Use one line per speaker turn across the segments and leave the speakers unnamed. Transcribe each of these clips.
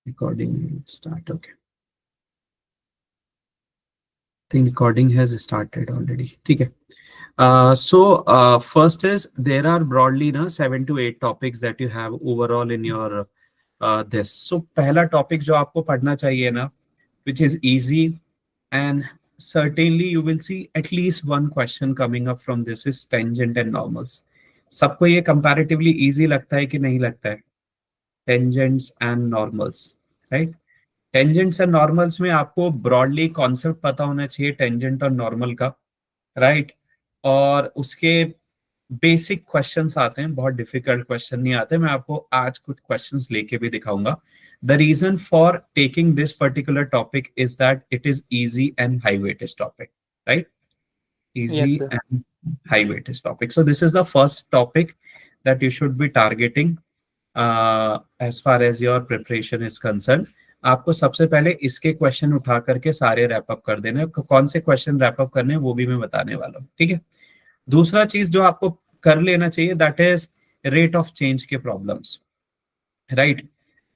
Recording start. Okay. Think recording has started already. ठीक है. First is there are broadly ना 7 to 8 topics that you have overall in your this. So पहला topic जो आपको पढ़ना चाहिए ना, which is easy and certainly you will see at least one question coming up from this is tangent and normals. सबको ये comparatively easy लगता है कि नहीं लगता है? Tangents and normals, right? Tangents and normals में आपको ब्रॉडली कॉन्सेप्ट पता होना चाहिए टेंजेंट और नॉर्मल का, राइट? और उसके बेसिक क्वेश्चंस आते हैं, बहुत डिफिकल्ट क्वेश्चन नहीं आते. मैं आपको आज कुछ क्वेश्चंस लेके भी दिखाऊंगा. The reason for taking this particular topic is that it is easy and high weightage topic, right?
Yes,
Easy
sir.
and high weightage topic. So this is the first topic that you should be targeting as far as your preparation is concerned. आपको सबसे पहले इसके question उठा करके सारे wrap up कर देने. कौन से क्वेश्चन रैप अप करने हैं वो भी मैं बताने वाला हूँ, ठीक है? दूसरा चीज जो आपको कर लेना चाहिए that is rate of change के problems, right?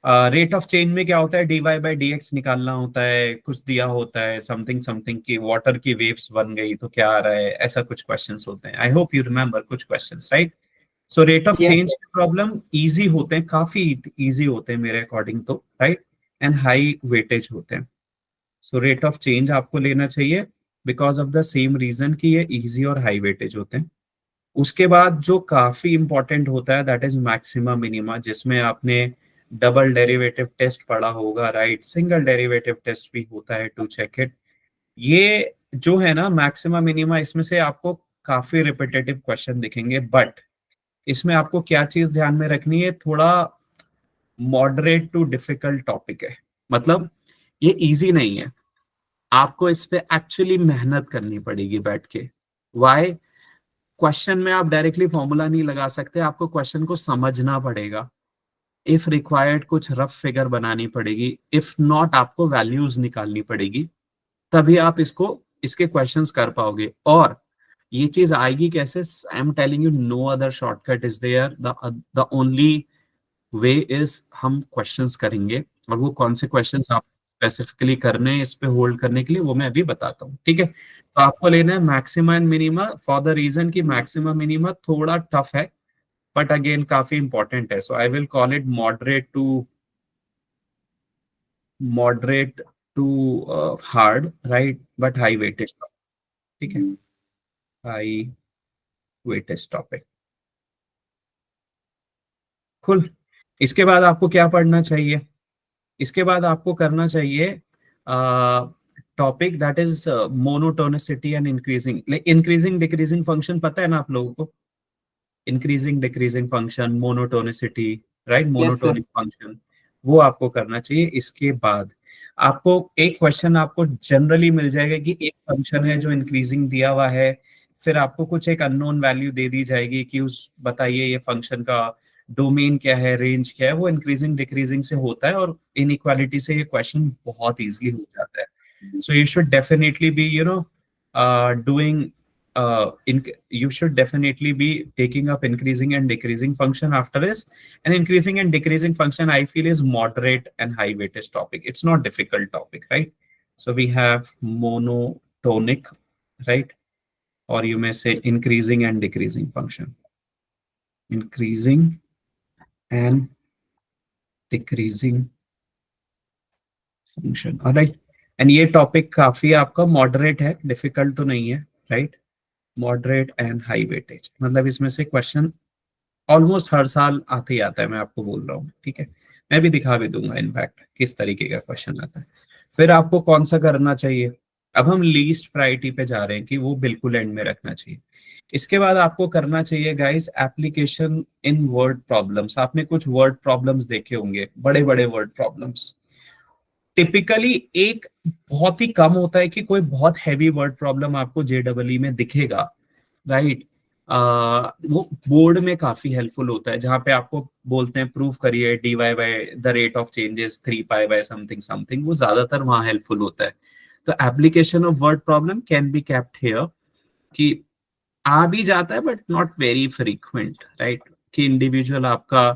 Rate of change में क्या होता है, dy बाई डी एक्स निकालना होता है, कुछ दिया होता है समथिंग समथिंग की वाटर की वेव्स बन गई तो क्या आ रहा है, ऐसा कुछ क्वेश्चंस होते हैं. आई होप यू रिमेंबर कुछ questions, right? So rate of
Yes,
change
sir.
के प्रॉब्लम इजी होते हैं, काफी इजी होते हैं मेरे अकॉर्डिंग तो, राइट? एंड हाई वेटेज होते हैं. सो रेट ऑफ चेंज आपको लेना चाहिए because of the same reason कि ये इजी और हाई वेटेज होते हैं. उसके बाद जो काफी इंपॉर्टेंट होता है दैट इज मैक्सिमा मिनिमा, जिसमें आपने डबल डेरिवेटिव टेस्ट पढ़ा होगा, राइट? सिंगल डेरिवेटिव टेस्ट भी होता है टू चेक इट. ये जो है ना मैक्सिमा मिनिमा, इसमें से आपको काफी रिपीटेटिव क्वेश्चन दिखेंगे, बट इसमें आपको क्या चीज ध्यान में रखनी है, थोड़ा मॉडरेट टू डिफिकल्ट टॉपिक है. मतलब ये इजी नहीं है, आपको इस पे एक्चुअली मेहनत करनी पड़ेगी बैठ के. वाई? क्वेश्चन में आप डायरेक्टली फॉर्मूला नहीं लगा सकते, आपको क्वेश्चन को समझना पड़ेगा. इफ रिक्वायर्ड कुछ रफ फिगर बनानी पड़ेगी, इफ नॉट आपको वैल्यूज निकालनी पड़ेगी, तभी आप इसके क्वेश्चंस कर पाओगे. और ये चीज आएगी कैसे? I am telling you, no other shortcut is there. The only way is हम क्वेश्चंस करेंगे, और वो कौन से क्वेश्चंस आप स्पेसिफिकली करने हैं इस पे होल्ड करने के लिए, वो मैं अभी बताता हूँ, ठीक है? तो आपको लेना है maxima and minima for the reason कि मैक्सिमा मिनिमा थोड़ा टफ है बट अगेन काफी इंपॉर्टेंट है. सो I will call it moderate to hard, right? But high weightage, ठीक है? High weightage topic. कुल. इसके बाद आपको क्या पढ़ना चाहिए? इसके बाद आपको करना चाहिए topic that is monotonicity and increasing decreasing function. पता है ना आप लोगों को? Increasing decreasing function, monotonicity, right?
Yes, sir.
Monotonic function, वो आपको करना चाहिए. इसके बाद आपको एक क्वेश्चन आपको जनरली मिल जाएगा कि एक फंक्शन है जो इंक्रीजिंग दिया हुआ है, फिर आपको कुछ एक अननोन वैल्यू दे दी जाएगी कि उस बताइए ये फंक्शन का डोमेन क्या है, रेंज क्या है. वो इंक्रीजिंग डिक्रीजिंग से होता है और इनइक्वालिटी से ये क्वेश्चन बहुत इजी हो जाता है. So you should definitely be doing you should definitely be taking up increasing and decreasing function after this. An increasing and decreasing function I feel is moderate and high weightage topic. It's not difficult topic, right? So we have monotonic, right? Or you may say increasing and decreasing function, increasing and decreasing function. All right. And ये topic काफी आपका moderate है, difficult तो नहीं है, right? Moderate and high weightage, मतलब इसमें से क्वेश्चन ऑलमोस्ट हर साल आते ही आता है, मैं आपको बोल रहा हूँ, ठीक है? मैं भी दिखा भी दूंगा इनफैक्ट किस तरीके का क्वेश्चन आता है. फिर आपको कौन सा करना चाहिए? अब हम लीस्ट प्रायोरिटी पे जा रहे हैं कि वो बिल्कुल एंड में रखना चाहिए. इसके बाद आपको करना चाहिए guys application in word problems. आपने कुछ वर्ड प्रॉब्लम्स देखे होंगे, बड़े बड़े वर्ड प्रॉब्लम्स. टिपिकली एक बहुत ही कम होता है कि कोई बहुत हैवी वर्ड प्रॉब्लम आपको जेडब्ल्यू में दिखेगा, राइट? वो बोर्ड में काफी हेल्पफुल होता है, जहां पे आपको बोलते हैं प्रूफ करिए dy by the rate of changes 3 pi by something something, वो ज्यादातर वहां हेल्पफुल होता है. तो application of word problem can be kept here, कि आ भी जाता है but not very frequent, right? कि इंडिविजुअल आपका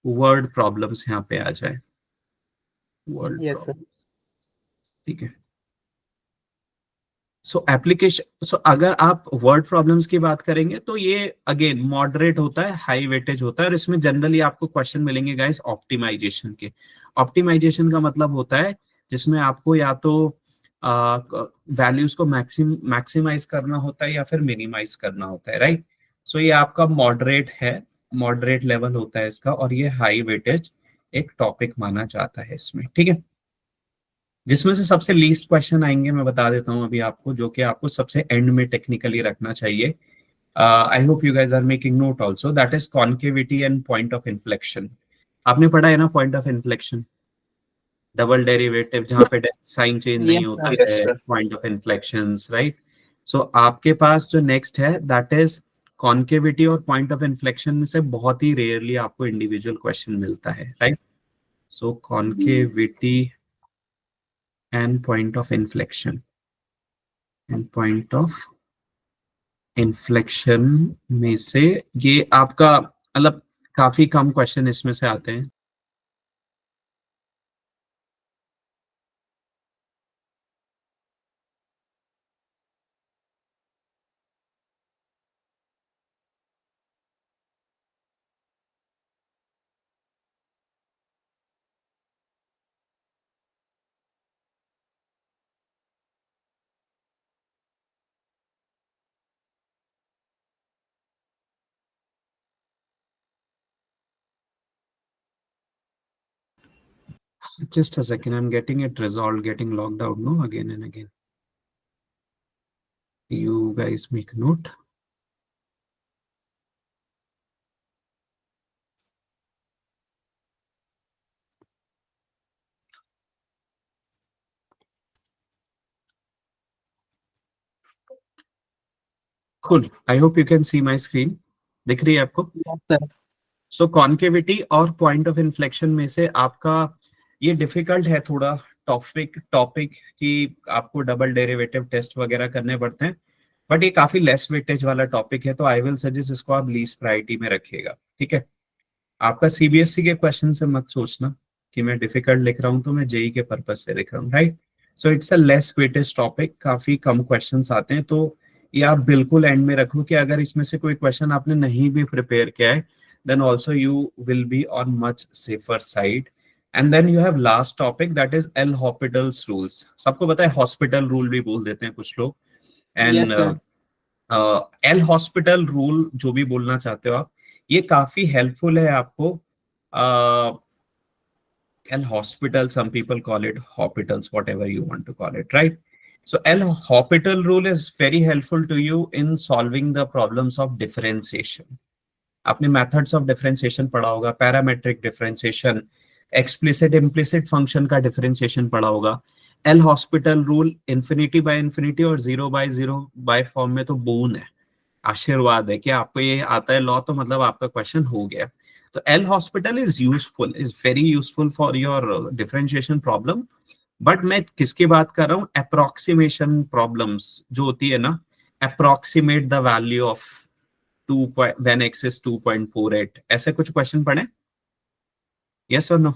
वर्ड प्रॉब्लम्स यहाँ पे आ जाए. World
yes sir.
प्रॉब्लम, ठीक है। सो एप्लीकेशन, सो अगर आप वर्ड प्रॉब्लम्स की बात करेंगे तो ये अगेन मॉडरेट होता है, हाई वेटेज होता है, और इसमें जनरली आपको क्वेश्चन मिलेंगे गाइस ऑप्टिमाइजेशन के। ऑप्टिमाइजेशन का मतलब होता है जिसमें आपको या तो वैल्यूज को मैक्सिमाइज करना होता है या फिर मिनिमाइज करना होता है, राइट। सो ये आपका मॉडरेट है, मॉडरेट लेवल होता है इसका, और ये हाई वेटेज एक टॉपिक माना जाता है इसमें, ठीक है। जिसमें से सबसे लीस्ट क्वेश्चन आएंगे मैं बता देता हूं अभी आपको, जो कि आपको सबसे एंड में टेक्निकली रखना चाहिए। I hope you guys are making note also, that is concavity and point of inflection. आपने पढ़ा है ना point of inflection, double derivative जहां पे साइन चेंज नहीं
यस
होता
सर।
यस
है,
sir.
Point of inflections, right. So आपके पास जो नेक्स्ट है दैट इज कॉन्केविटी और पॉइंट ऑफ इन्फ्लेक्शन में से बहुत ही रेयरली आपको इंडिविजुअल क्वेश्चन मिलता है, right. So concavity and point of inflection, and point of inflection में से ये आपका मतलब काफी कम क्वेश्चन इसमें से आते हैं। Just a second, I'm getting it resolved, getting logged out, no, again and again. You guys make note. Cool. I hope you can see my screen. दिख रही है आपको?
Yes sir.
सो कॉन्केविटी और point of inflection में से आपका ये difficult है थोड़ा टॉपिक टॉपिक कि आपको डबल डेरिवेटिव टेस्ट वगैरह करने पड़ते हैं, बट ये काफी लेस वेटेज वाला टॉपिक है, तो आई विल सजेस्ट इसको आप लीस्ट प्रायोरिटी में रखिएगा, ठीक है। आपका सीबीएसई के क्वेश्चन से मत सोचना कि मैं डिफिकल्ट लिख रहा हूँ, तो मैं जेई के पर्पज से लिख रहा हूँ, right. So it's a less weightage topic, काफी कम क्वेश्चंस आते हैं, तो ये आप बिल्कुल एंड में रखो कि अगर इसमें से कोई क्वेश्चन आपने नहीं भी प्रिपेयर किया है then also you will be on much safer side. And then you have last topic that is L Hospital's rules. सबको पता है हॉस्पिटल रूल भी बोल देते हैं कुछ लोग, and
yes sir.
L hospital rule जो भी बोलना चाहते हो आप, ये काफी हेल्पफुल है आपको। L hospital, some people call it hospitals, whatever you want to call it, right? So L hospital rule is very helpful to you in solving the problems of differentiation. आपने मेथड्स ऑफ डिफरेंशिएशन पढ़ा होगा, parametric differentiation, explicit implicit function का differentiation पढ़ा होगा। L hospital rule infinity by infinity और 0/0 by form में तो bone है, आशीर्वाद है कि आपको ये आता है लॉ, तो मतलब आपका क्वेश्चन हो गया। तो L hospital is useful, is very useful for your differentiation problem. But मैं किसकी बात कर रहा हूँ, अप्रोक्सीमेशन प्रॉब्लम्स जो होती है ना, approximate the value of 2 when x is 2.48, ऐसे कुछ क्वेश्चन पढ़े, यस और नो?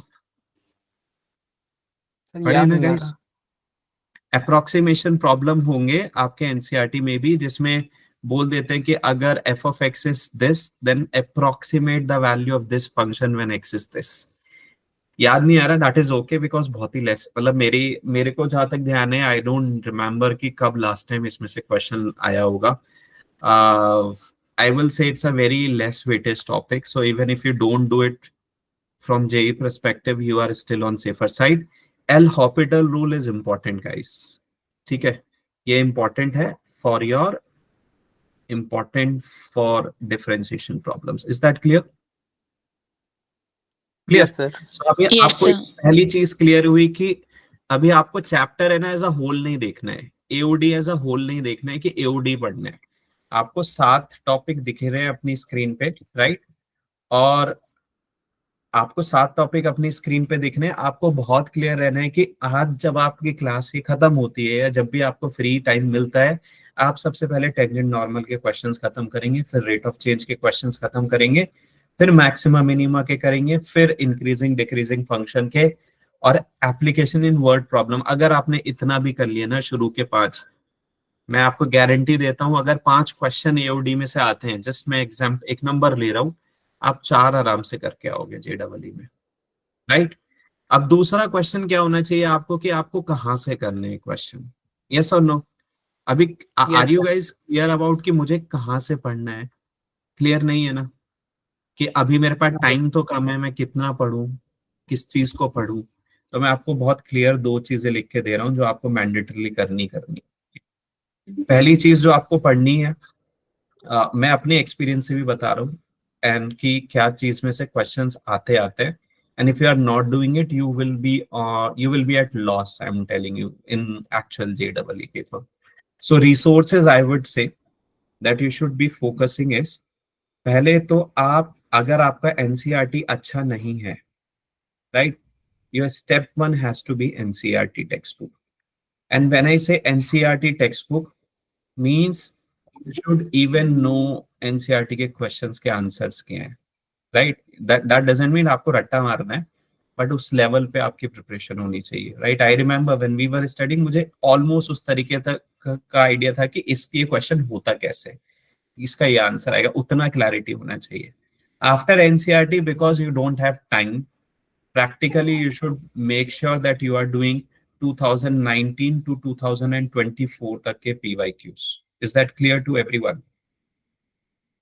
सर
पढ़े
याद
ना
नहीं आ
गाइस?
रहा।
अप्रोक्सीमेशन प्रॉब्लम होंगे आपके एनसीईआरटी में भी, जिसमें बोल देते हैं कि अगर f of x is this then approximate the value of this function when x is this। याद नहीं आ रहा, दैट इज ओके, बिकॉज बहुत ही लेस, मतलब मेरे को जहां तक ध्यान है, आई डोंट रिमेम्बर कि कब लास्ट टाइम इसमें से क्वेश्चन आया होगा। I will say it's a very less weightage topic. So even if you don't do it from JE perspective, you are still on safer side. L Hospital rule is important, guys. ठीक है, ये important है for your important for differentiation problems. Is that clear? Clear?
Yes sir.
So अभी
yes
आपको एक
sir.
पहली चीज clear हुई कि अभी आपको चैप्टर है ना एज अ होल नहीं देखना है, एओडी एज अ होल नहीं देखना है कि एओडी पढ़ना है। आपको 7 टॉपिक दिख रहे हैं अपनी स्क्रीन पे, राइट। और आपको 7 टॉपिक अपनी स्क्रीन पे दिखने हैं, आपको बहुत क्लियर रहना है कि आज जब आपकी क्लास ये खत्म होती है या जब भी आपको फ्री टाइम मिलता है, आप सबसे पहले टेंजेंट नॉर्मल के क्वेश्चंस खत्म करेंगे, फिर रेट ऑफ चेंज के क्वेश्चंस खत्म करेंगे, फिर मैक्सिमा मिनिमा के करेंगे, फिर इंक्रीजिंग डिक्रीजिंग फंक्शन के, और एप्लीकेशन इन वर्ड प्रॉब्लम, अगर आपने इतना भी कर लिया ना शुरू के 5, मैं आपको गारंटी देता हूं अगर 5 क्वेश्चन एओडी में से आते हैं, जस्ट मैं एक नंबर ले रहा हूं, आप 4 आराम से करके आओगे जेडबलई में, राइट। अब दूसरा क्वेश्चन क्या होना चाहिए आपको कि आपको कहाँ से करने हैं क्वेश्चन, यस और नो। अभी
yes
are you
sir.
Guys clear about कि मुझे कहाँ से पढ़ना है? क्लियर नहीं है ना कि अभी मेरे पास टाइम तो कम है, मैं कितना पढूं, किस चीज को पढूं? तो मैं आपको बहुत क्लियर 2 चीजें लिख के दे रहा हूं जो आपको मैंडेटरली करनी। पहली चीज जो आपको पढ़नी है, मैं अपने एक्सपीरियंस से भी बता रहा हूँ, एंड कि क्या चीज में से क्वेश्चंस आते आते हैं, and if you are not doing it you will be at loss, I am telling you, in actual जेडबलई paper. So resources I would say that you should be focusing is, पहले तो आप, अगर आपका NCERT अच्छा नहीं है, right, your step 1 has to be NCERT textbook. And when I say NCERT textbook means you should even know NCERT के क्वेश्चंस के आंसर्स के हैं, राइट। दैट डजंट मीन आपको रट्टा मारना है, बट उस लेवल पे आपकी प्रिपरेशन होनी चाहिए, right. I remember when we were studying, मुझे ऑलमोस्ट उस तरीके तक का आइडिया था कि इसके क्वेश्चन होता कैसे, इसका ये आंसर आएगा, उतना क्लैरिटी होना चाहिए। After NCERT, because you don't have time, practically you should make sure that you are doing 2019 to 2024 तक के PYQs. Is that clear to everyone?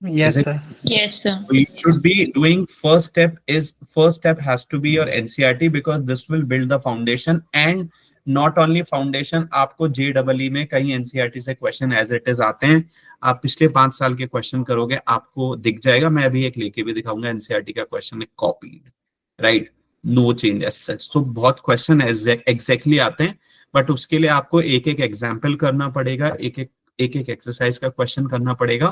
Is
yes
it?
Sir.
Yes, sir.
So you should be doing, first step has to be your NCERT, because this will build the foundation, and not only foundation, आपको JEE में कई NCERT से question as it is आते हैं, आप पिछले 5 साल के क्वेश्चन करोगे आपको दिख जाएगा, मैं अभी एक लेके भी दिखाऊंगा, NCERT का क्वेश्चन है copied, right, no change as such. तो बहुत क्वेश्चन एग्जैक्टली आते हैं, बट उसके लिए आपको एक एक एग्जाम्पल करना पड़ेगा, एक एक एक्सरसाइज का क्वेश्चन करना पड़ेगा,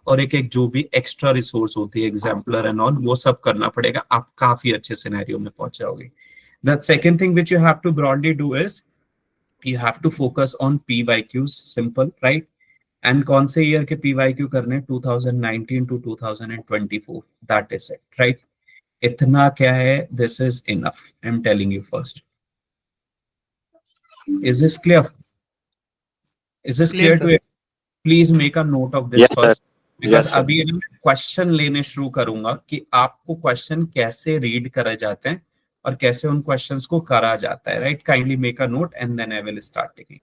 और एक एक जो भी एक्स्ट्रा रिसोर्स होती है एग्जाम्पलर एंड ऑल, वो सब करना पड़ेगा, आप काफी अच्छे सिनेरियो में पहुंच जाओगे। The second thing which you have to broadly do is you have to focus on PYQs, simple, right. And कौन से ईयर के PYQ करने? 2019 to 2024, that is it, right. इतना क्या है, this is enough, I am telling you first. Is this clear? Is this
clear
clear
sir.
Too? Please make a note of this
Yes, sir.
First, because
Yes, sir.
अभी मैं question लेने शुरू करूंगा कि आपको क्वेश्चन कैसे read करे जाते हैं और कैसे उन क्वेश्चंस को करा जाता है, right. Kindly make a note and then I will start taking.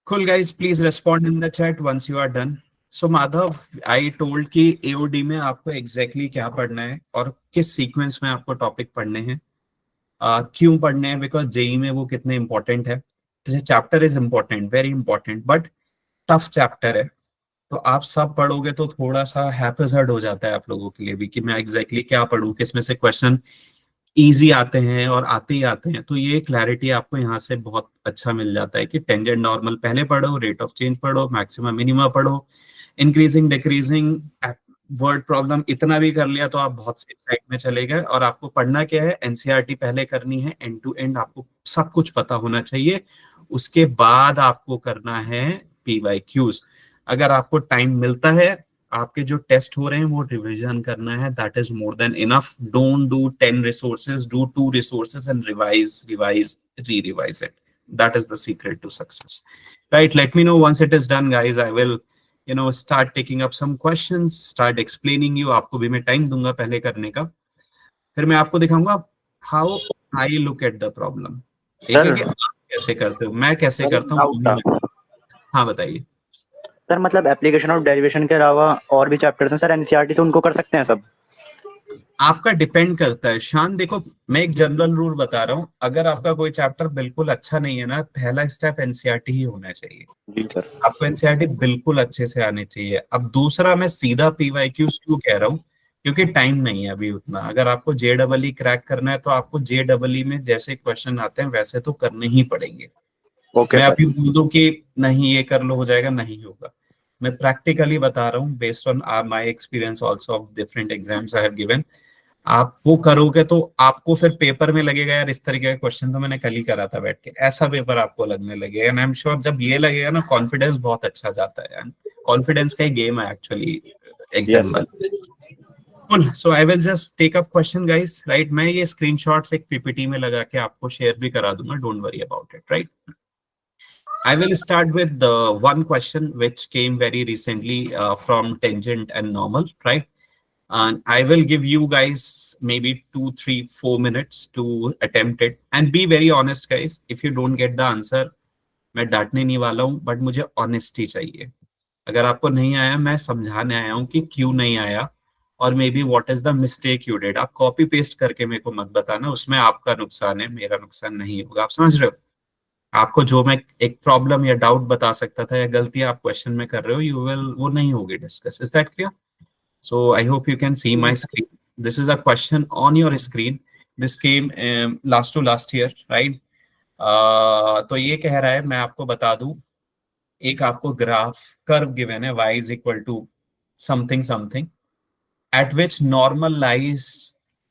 Cool guys, please respond in the chat once you are done. So Madhav, I told कि AOD में आपको exactly क्या पढ़ना है और किस सीक्वेंस में आपको टॉपिक पढ़ने हैं, क्यों पढ़ने हैं, बिकॉज जेई में वो कितने इंपॉर्टेंट है। Chapter is important, very important, but tough chapter है, तो आप सब पढ़ोगे तो थोड़ा सा हैपेजर्ड हो जाता है आप लोगों के लिए भी कि मैं एग्जैक्टली क्या पढ़ूं, किसमें से क्वेश्चन इजी आते हैं और आते ही आते हैं। तो ये क्लैरिटी आपको यहाँ से बहुत अच्छा मिल जाता है कि टेंजेंट नॉर्मल पहले पढ़ो, रेट ऑफ चेंज पढ़ो, मैक्सिमम मिनिमा पढ़ो, इंक्रीजिंग डिक्रीजिंग, वर्ड प्रॉब्लम, इतना भी कर लिया तो आप बहुत सेफ साइड में चले गए। और आपको पढ़ना क्या है, एनसीईआरटी पहले करनी है, एंड टू एंड आपको सब कुछ पता होना चाहिए। उसके बाद आपको करना है PYQs। अगर आपको टाइम मिलता है, आपके जो टेस्ट हो रहे हैं वो रिवीजन करना है, that is more than enough. Don't do 10 resources, do 2 resources and revise revise it, that is the secret to success, right. Let me know once it is done guys, I will start taking up some questions, start explaining you। आपको भी मैं time दूंगा पहले करने का, फिर मैं आपको दिखाऊंगा how I look at the problem. एक
सर,
है कि आप कैसे करते हो, मैं कैसे
सर,
करता हूँ।
डाउट था।
हाँ बताइए।
सर मतलब एप्लीकेशन और डेरिवेशन के अलावा और भी चैप्टर्स हैं सर एनसीईआरटी से, उनको कर सकते हैं सब?
आपका डिपेंड करता है शान। देखो मैं एक जनरल रूल बता रहा हूँ, अगर आपका कोई चैप्टर बिल्कुल अच्छा नहीं है ना, पहला स्टेप एनसीईआरटी ही होना चाहिए।
जी सर।
आपको एनसीईआरटी बिल्कुल अच्छे से आने चाहिए। अब दूसरा, मैं सीधा PYQs क्यों कह रहा हूँ, क्योंकि टाइम नहीं है अभी उतना। अगर आपको JEE क्रैक करना है तो आपको JEE में जैसे क्वेश्चन आते हैं वैसे तो करने ही पड़ेंगे।
ओके
मैं
सर।
अभी बोल दूं कि नहीं ये कर लो हो जाएगा, नहीं होगा। मैं प्रैक्टिकली बता रहा हूँ based on my experience also of different exams I have given. आप वो करोगे तो आपको फिर पेपर में लगेगा यार इस तरीके का क्वेश्चन तो मैंने कल ही करा था बैठ के, ऐसा पेपर आपको लगने लगेगा। एंड आई एम श्योर जब ये लगेगा ना कॉन्फिडेंस बहुत अच्छा जाता है। एंड कॉन्फिडेंस का ही गेम है एक्चुअली एग्जाम
Yes,
में।
sir.
Cool. So I will just take up question guys, right? मैं ये screenshots एक PPT में लगा के आपको share भी करा दूंगा, don't worry about it, right? I will start with the one question which came very recently from tangent and normal, right? And I will give you guys maybe 2, 3, 4 minutes to attempt it. And be very honest, guys. If you don't get the answer, मैं डांटने नहीं वाला हूँ, but मुझे honesty चाहिए। अगर आपको नहीं आया, मैं समझाने आया हूँ कि क्यों नहीं आया और may be what is the mistake you did. आप कॉपी पेस्ट करके मेरे को मत बताना, उसमें आपका नुकसान है, मेरा नुकसान नहीं होगा। आप समझ रहे हो? आपको जो मैं एक प्रॉब्लम या डाउट बता सकता था या गलती आप क्वेश्चन में कर रहे हो, यू विल वो नहीं होगी discuss. Is that clear? So I hope you can see my screen. This is a question on your screen. This came last to last year, right? तो ये कह रहा है, मैं आपको बता दूं, एक आपको ग्राफ कर्व गिवन है y is equal to something something at which normal lines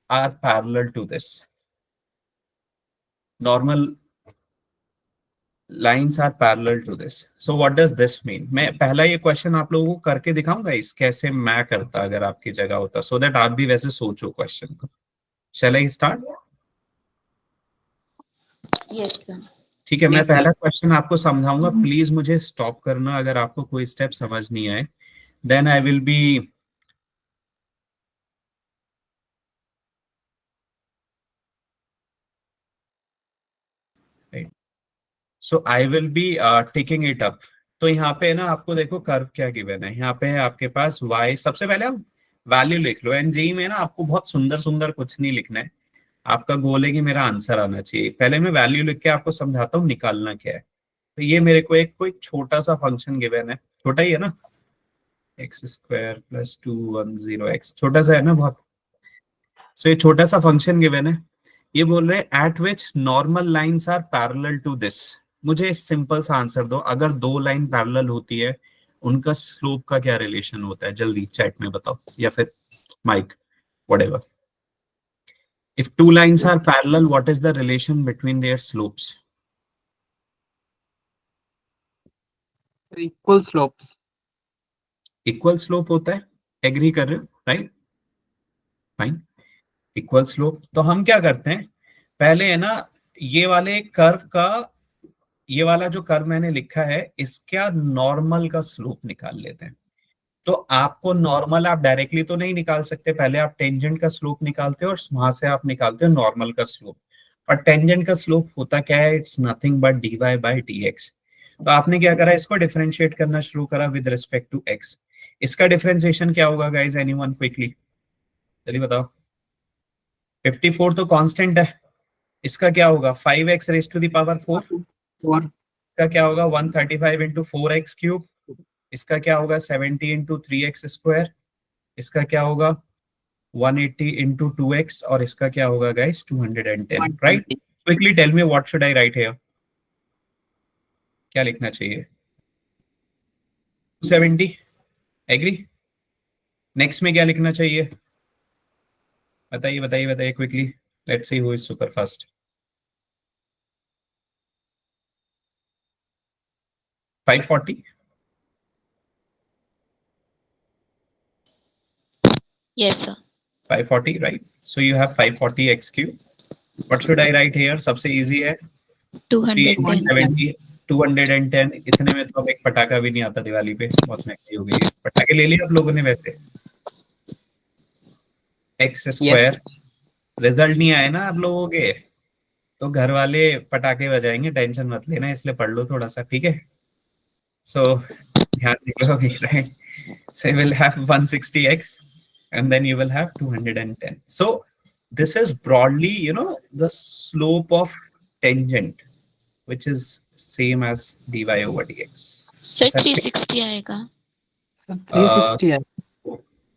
are parallel to this. Normal lines are parallel to this. So what does this mean? मैं पहला ये क्वेश्चन आप लोगों को करके दिखाऊंगा इस कैसे मैं करता अगर आपकी जगह होता, so that आप भी वैसे सोचो क्वेश्चन को। Shall I start?
Yes, sir.
ठीक है, मैं
Yes, sir.
पहला क्वेश्चन आपको समझाऊंगा, प्लीज मुझे स्टॉप करना अगर आपको कोई स्टेप समझ नहीं आए। Then I will be so I will be taking it up. तो यहाँ पे ना आपको देखो कर्व क्या गिवन है, यहाँ पे है आपके पास y। सबसे पहले आप वैल्यू लिख लो। एंड में ना आपको बहुत सुंदर सुंदर कुछ नहीं लिखना है, आपका गोल है कि मेरा आंसर आना चाहिए। पहले मैं वैल्यू लिख के आपको समझाता हूँ निकालना क्या है। तो ये मेरे को एक कोई छोटा सा फंक्शन गिवन है, छोटा ही है ना, एक्स स्क्वायर प्लस 210x, छोटा सा है ना बहुत। सो ये छोटा सा फंक्शन गिवन है, ये बोल रहे हैं at which normal lines are parallel to this. मुझे सिंपल सा आंसर दो, अगर दो लाइन पैरेलल होती है उनका स्लोप का क्या रिलेशन होता है, जल्दी चैट में बताओ या फिर mic whatever. If two lines are parallel what is the relation between their slopes?
Equal slopes.
Equal slope होता है, एग्री कर रहे हो? Right, fine, equal slope. तो हम क्या करते हैं, पहले है ना ये वाले कर्व का, ये वाला जो कर्व मैंने लिखा है इसका नॉर्मल का स्लोप निकाल लेते हैं। तो आपको नॉर्मल आप डायरेक्टली तो नहीं निकाल सकते, पहले आप टेंजेंट का स्लोप निकालते हो और वहां से आप निकालते हो नॉर्मल का स्लोप। और टेंजेंट का स्लोप होता क्या है, it's nothing but dy by dx। तो आपने क्या करा, इसको डिफरेंशिएट करना शुरू करा विद रिस्पेक्ट टू x। इसका डिफरेंशिएशन क्या होगा गाइस, एनीवन क्विकली जल्दी बताओ। 54 तो कांस्टेंट है, इसका क्या होगा 5x raise to the power 4।
Or
इसका क्या होगा 135 इंटू 4x क्यूब। इसका क्या होगा 70 इंटू 3x स्क्वायर। इसका क्या होगा 180 इंटू 2x और इसका क्या होगा guys 210, right? Quickly tell me what should I write here, क्या लिखना चाहिए? 270, एग्री? नेक्स्ट में क्या लिखना चाहिए, बताइए बताइए बताइए quickly, let's see who is super fast. 540,
Yes, sir.
540, right? So you have 540x cube. What should I write here? सबसे easy है
210.
370, 210। इतने में तो अब एक पटाखा भी नहीं आता दिवाली पे, बहुत महंगी हो गई है। पटाखे ले लिए आप लोगों ने वैसे? एक्स स्क्वायर, रिजल्ट नहीं आए ना आप लोगों के, तो घर वाले पटाखे बजाएंगे, टेंशन मत लेना, इसलिए पढ़ लो थोड़ा सा, ठीक है? सो ध्यान रखोगे, right? So you will have 160x and then you will have 210. So this is broadly, you know, the slope of tangent, which is same as dy over dx.
Sir,
Is that clear?
360 आएगा.
sir, 360 है.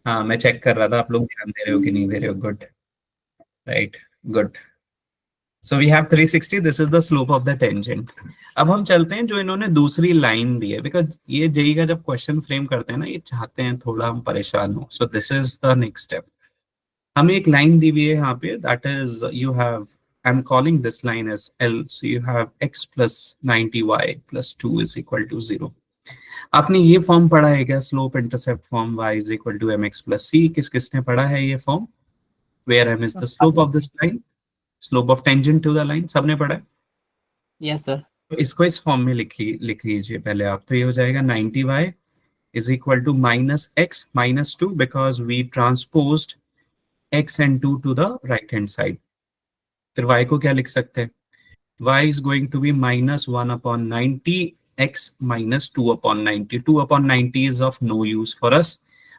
हाँ मैं check कर रहा था आप लोग ध्यान दे रहे हो कि नहीं दे रहे हो। Good, right, good. So we have 360. This is the slope of the tangent. अब हम चलते हैं जो इन्होंने दूसरी लाइन दी है, बिकॉज ये जेई का जब क्वेश्चन फ्रेम करते हैं ना, ये चाहते हैं थोड़ा हम परेशान हो. So this is the next step. हमें एक लाइन दी हुई है यहाँ पे, that is you have, I am calling this line as L. So you have x plus 90y plus 2 is equal to 0. आपने ये फॉर्म पढ़ा है क्या, slope intercept form y is equal to mx plus c? किसने पढ़ा है ये फॉर्म, where m is the slope of this line, slope of tangent to the line? सबने पढ़ा है?
Yes sir.
तो इसको इस फॉर्म में लिख लीजिए पहले आप. तो ये हो जाएगा 90y is equal to minus x minus 2, because we transposed x and 2 to the right hand side. फिर y को क्या लिख सकते हैं, y is going to be minus 1 upon 90 x minus 2 upon 90. 2 upon 90 is of no use for us.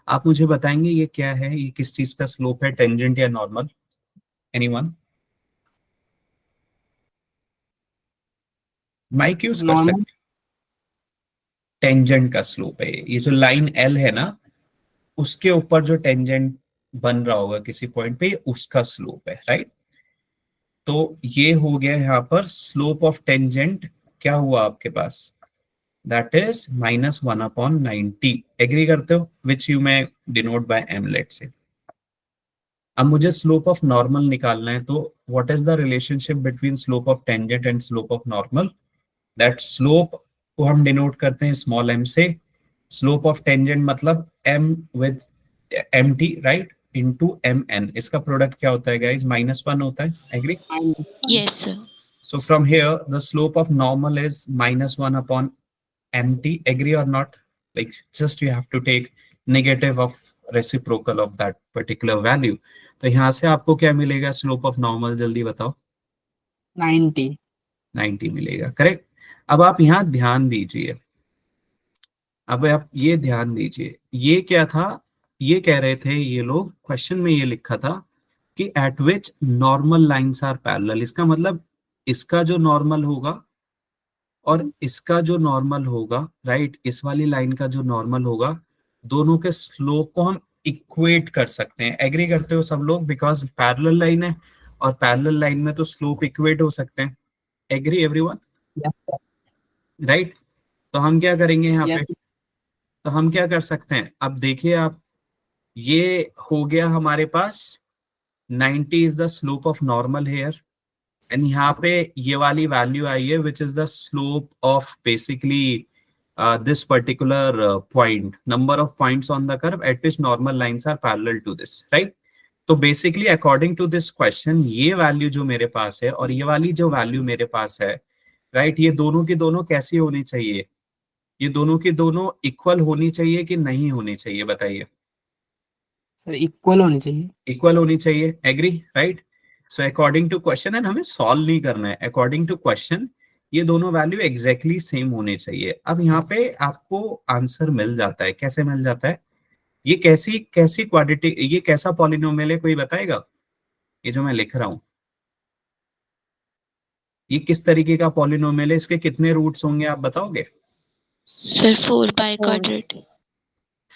आप मुझे बताएंगे ये क्या है, ये किस चीज का स्लोप है, टेंजेंट या नॉर्मल? एनीवन? माइक यूज कर सकते हैं. टेंजेंट का स्लोप है ये जो लाइन L है ना, उसके ऊपर जो टेंजेंट बन रहा होगा किसी पॉइंट पे, उसका स्लोप है, राइट? तो ये हो गया यहाँ पर स्लोप ऑफ टेंजेंट. क्या हुआ आपके पास, that is minus 1 upon 90. Agree करते हो? Which you may denote by m, let say. अब मुझे स्लोप ऑफ नॉर्मल निकालना है, तो what is the relationship between slope of tangent and slope of normal? That slope को हम डिनोट करते हैं स्मॉल m से. स्लोप ऑफ टेंजेंट मतलब m with mt, right, into mn. इसका प्रोडक्ट क्या होता है गाइस, -1 होता है. Agree?
Yes, sir.
So from here the slope of normal is -1 upon mt. Agree or not? Like just you have to take negative of reciprocal of that particular value. तो यहाँ से आपको क्या मिलेगा स्लोप ऑफ नॉर्मल, जल्दी बताओ. 90 मिलेगा, correct. अब आप यहाँ ध्यान दीजिए, अब आप ये ध्यान दीजिए, ये क्या था, ये कह रहे थे ये लोग, क्वेश्चन में ये लिखा था कि at which normal lines are parallel. इसका मतलब इसका जो नॉर्मल होगा और इसका जो नॉर्मल होगा, राइट, इस वाली लाइन का जो नॉर्मल होगा, दोनों के स्लोप को हम इक्वेट कर सकते हैं. एग्री करते हो सब लोग? बिकॉज पैरेलल लाइन है और पैरेलल लाइन में तो स्लोप इक्वेट हो सकते हैं. Agree everyone? राइट. तो हम क्या करेंगे यहाँ पे, तो हम क्या कर सकते हैं, अब देखिए आप, ये हो गया हमारे पास 90 is the slope of normal here, and यहाँ पे ये वाली वैल्यू आई है which is the slope of basically this particular point, number of points on the curve at which normal lines are parallel to this, right? तो basically according to this question, ये value जो मेरे पास है और ये वाली जो वैल्यू मेरे पास है, राइट, ये दोनों की दोनों कैसी होनी चाहिए, ये दोनों की दोनों इक्वल होनी चाहिए कि नहीं होनी चाहिए, बताइए.
सर इक्वल होनी चाहिए.
इक्वल होनी चाहिए. Agree, right? So according to question, and हमें सॉल्व नहीं करना है, अकॉर्डिंग टू क्वेश्चन ये दोनों वैल्यू एग्जैक्टली सेम होने चाहिए. अब यहाँ पे आपको आंसर मिल जाता है. कैसे मिल जाता है? ये कैसी क्वाड्रेटिक, ये कैसा पॉलिनोमियल है, कोई बताएगा? ये जो मैं लिख रहा हूं, ये किस तरीके का पॉलिनोमियल है, इसके कितने रूट्स होंगे आप बताओगे?
Sir, 4 by quadratic.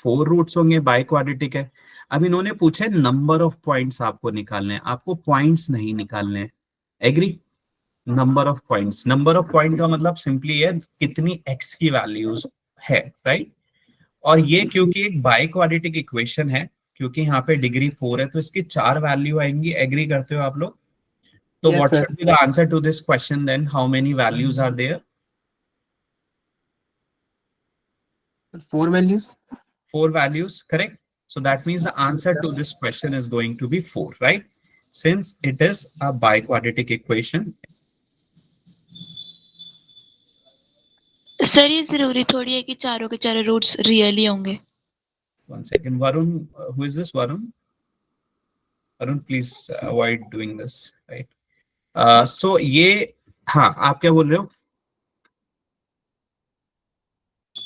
4 रूट्स होंगे, बाय क्वाड्रेटिक है. अब इन्होंने पूछे नंबर ऑफ पॉइंट्स आपको निकालने हैं, आपको पॉइंट्स नहीं निकालने हैं. Agree? Number of points, number of point का मतलब सिंपली है कितनी x की वैल्यूज है, राइट? और ये क्योंकि एक बाय क्वाड्रेटिक इक्वेशन है, क्योंकि यहाँ पे डिग्री 4 है, तो इसकी 4 वैल्यू आएंगी. एग्री करते हो आप लोग? तो what should be the answer to this question then? How many values are there?
4 values.
4 values, correct? So that means the answer to this question is going to be 4, right? Since it is a biquadratic equation.
Sir ये जरूरी थोड़ी है कि चारों के चारों roots real ही होंगे.
One second, Varun, who is this Varun? Varun, please avoid doing this, right? So ये, हाँ, आप क्या बोल रहे हो?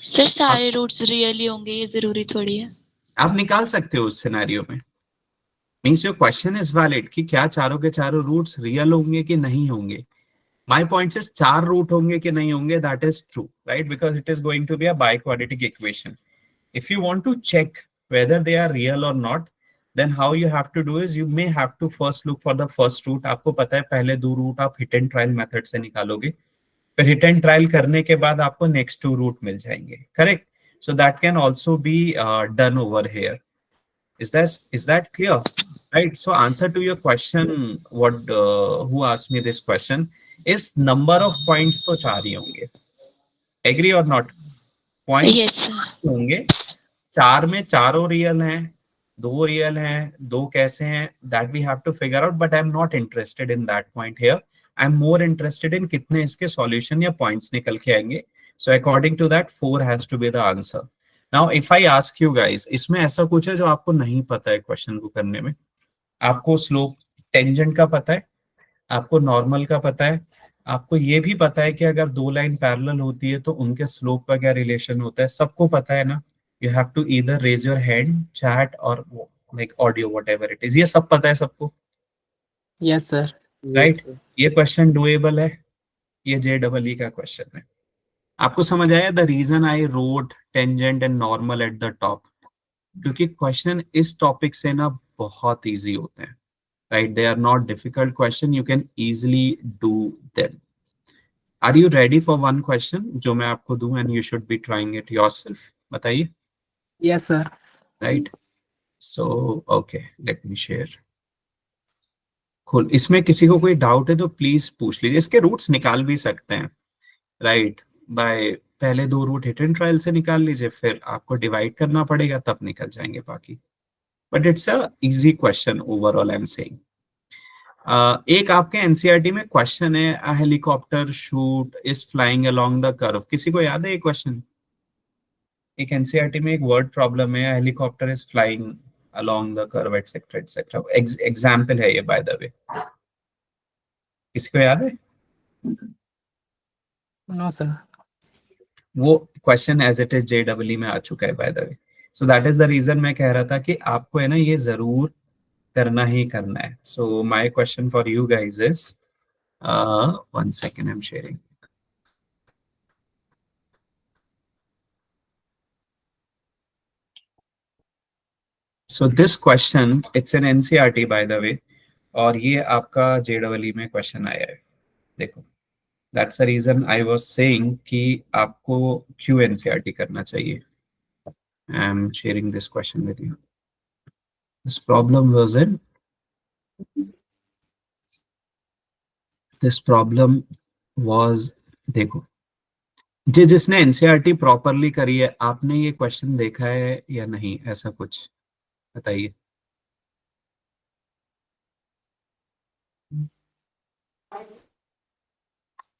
सर सारे रूट्स रियल ही होंगे, ये जरूरी थोड़ी है.
आप निकाल सकते हो उस सिनेरियो में. Means your question is valid कि क्या चारों के चारों रूट्स रियल होंगे कि नहीं होंगे. My point is 4 रूट होंगे कि नहीं होंगे, that is true, right? Because it is going to be a biquadratic equation. If you want to check whether they are real or not, then how you have to do is you may have to first look for the first route. आपको पता है पहले दो root आप hit and trial method से निकालोगे, फिर hit and trial करने के बाद आपको नेक्स्ट टू रूट मिल जाएंगे, correct? So that can also be done over here. Is that clear? Right. So answer to your question, what who asked me this question is number of points तो चार ही होंगे. Agree or not? Points
Yes, sir.
होंगे. चार में चारों real हैं, दो real हैं, दो कैसे हैं, that we have to figure out. But I'm not interested in that point here. I'm more interested in कितने इसके solution या points निकल के आएंगे. So according to that, 4 has to be the answer. Now if I ask you guys, इसमें ऐसा कुछ है जो आपको नहीं पता है क्वेश्चन को करने में. आपको स्लोप टेंजेंट का पता है, आपको नॉर्मल का पता है, आपको ये भी पता है कि अगर दो लाइन पैरेलल होती है तो उनके स्लोप का क्या रिलेशन होता है, सबको पता है ना. You have to either raise your hand, chat और like audio, whatever it is. ये सब पता है सबको,
यस सर.
राइट? ये क्वेश्चन डुएबल है, ये JEE का क्वेश्चन है. आपको समझ आया the reason I wrote tangent and normal at the top? क्योंकि क्वेश्चन इस टॉपिक से ना बहुत इजी होते हैं, right? They are not difficult question, you can easily do them. Are you ready for one question जो मैं आपको दूं and you should be trying it yourself? बताइए.
Yes sir.
Right? So okay, let me share. cool. इसमें किसी को कोई doubt है तो प्लीज पूछ लीजिए. इसके रूट्स निकाल भी सकते हैं, राइट? बाय पहले दो रूट हिट एंड ट्रायल से निकाल लीजिए, फिर आपको डिवाइड करना पड़ेगा, तब निकल जाएंगे बाकी. But it's a easy question overall, I am saying. एक आपके एनसीईआरटी में क्वेश्चन है, a helicopter shoot is flying along the curve. किसी को याद है ये क्वेश्चन? एक एनसीईआरटी में एक वर्ड प्रॉब्लम है, helicopter is flying along the curve etcetera etcetera. Example है ये बाय द वे. किसी को याद है?
No sir.
वो question as it is JEE में आ चुका है by the way. So that is the reason मैं कह रहा था कि आपको है ना ये जरूर करना ही करना है. So my question for you guys is, one second, I am sharing. So this question, it's an NCERT by the way, और ये आपका JEE में क्वेश्चन आया है. देखो, that's the reason I was saying कि आपको क्यों NCERT करना चाहिए. I'm sharing this question with you. This problem was in, this problem was, देखो, जिसने NCERT प्रॉपरली करी है, आपने ये क्वेश्चन देखा है या नहीं, ऐसा कुछ बताइए.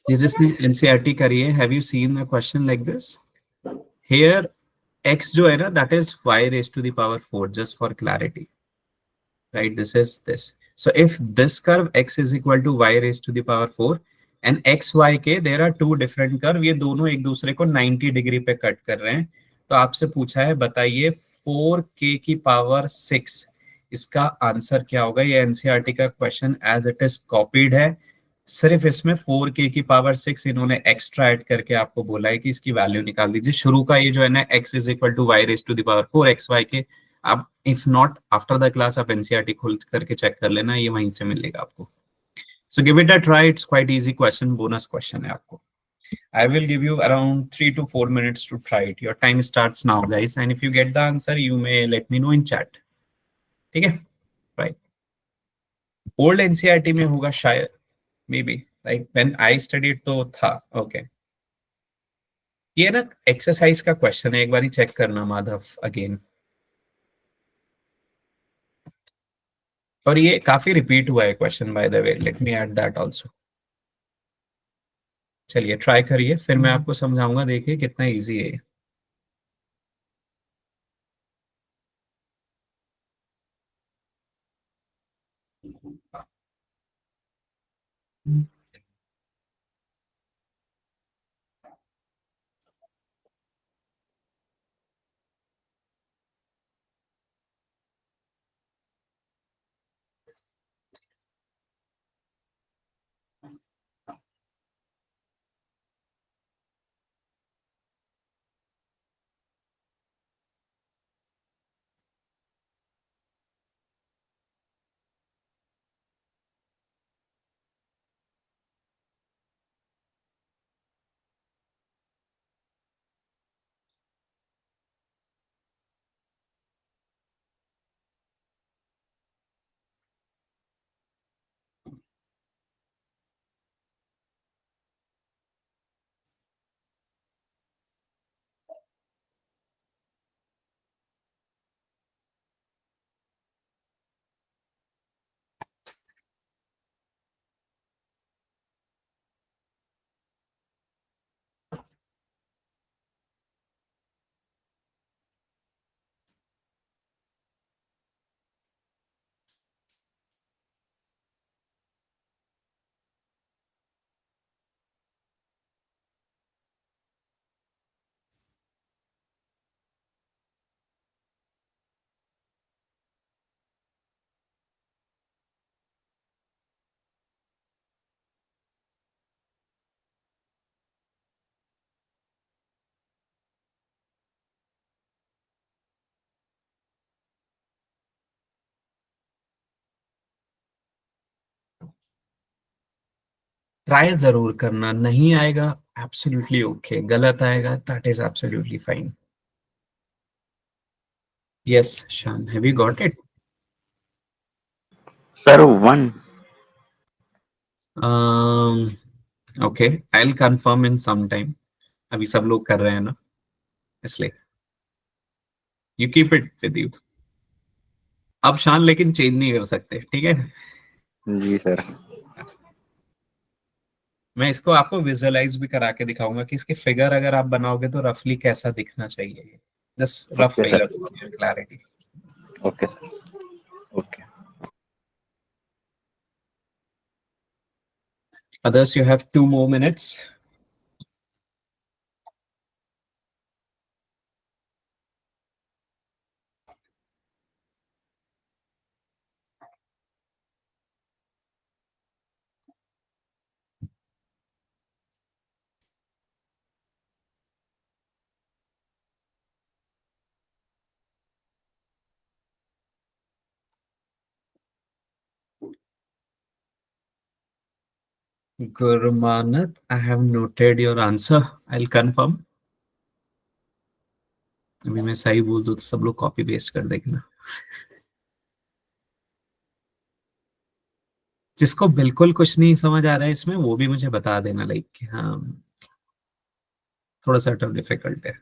जिसने NCERT करी है, have you seen a question like this? Here x जो है ना, that is y raised to the power 4, just for clarity, right? This is this. So if this curve x is equal to y raised to the power 4 and x y के there are two different curve, ये दोनों एक दूसरे को 90 degree पे cut कर रहे हैं, तो आपसे पूछा है बताइए 4k की पावर 6 इसका आंसर क्या होगा. ये एनसीईआरटी का question as it is copied है, सिर्फ इसमें 4k की पावर 6 इन्होंने एक्स्ट्रा ऐड करके आपको बोला है कि इसकी वैल्यू निकाल दीजिए. शुरू का ये जो है ना x is equal to y raise to the power 4 x y के, आप if not after the class आप एनसीईआरटी खोल करके चेक कर लेना, ये वहीं से मिलेगा आपको. So give it a try, it's quite easy question, bonus question है आपको. I will give you around 3 to 4 minutes to try it. Your time starts now, guys. And if you get the answer, you may let me know in chat. ठीक है? Right. Old NCERT में होगा शायद, maybe. Like when I studied तो था. Okay. ये ना exercise का क्वेश्चन है, एक बार चेक करना माधव अगेन. और ये काफी रिपीट हुआ है question by the way, let me add that also. चलिए ट्राई करिए, फिर मैं आपको समझाऊंगा, देखिए कितना इजी है. ट्राई जरूर करना, नहीं आएगा एब्सोल्युटली ओके, गलत आएगा that is absolutely fine. Yes Shaan, have you got it?
Sir, 1.
Okay, I will confirm in some time, अभी सब लोग कर रहे हैं ना, इसलिए you keep it with you. अब शान लेकिन चेंज नहीं कर सकते, ठीक है?
जी सर।
मैं इसको आपको विजुअलाइज भी करा के दिखाऊंगा कि इसके फिगर अगर आप बनाओगे तो रफली कैसा दिखना चाहिए, just rough
okay
figure
sir.
For clarity.
Okay sir. Okay.
Others, you have 2 more minutes. Gurmanat, I have noted your answer. I'll confirm. अभी मैं सही बोल दूं तो सब लोग कॉपी पेस्ट कर देंगे। जिसको बिल्कुल कुछ नहीं समझ आ रहा है इसमें वो भी मुझे बता देना, लाइक हाँ थोड़ा सा टफ डिफिकल्ट है।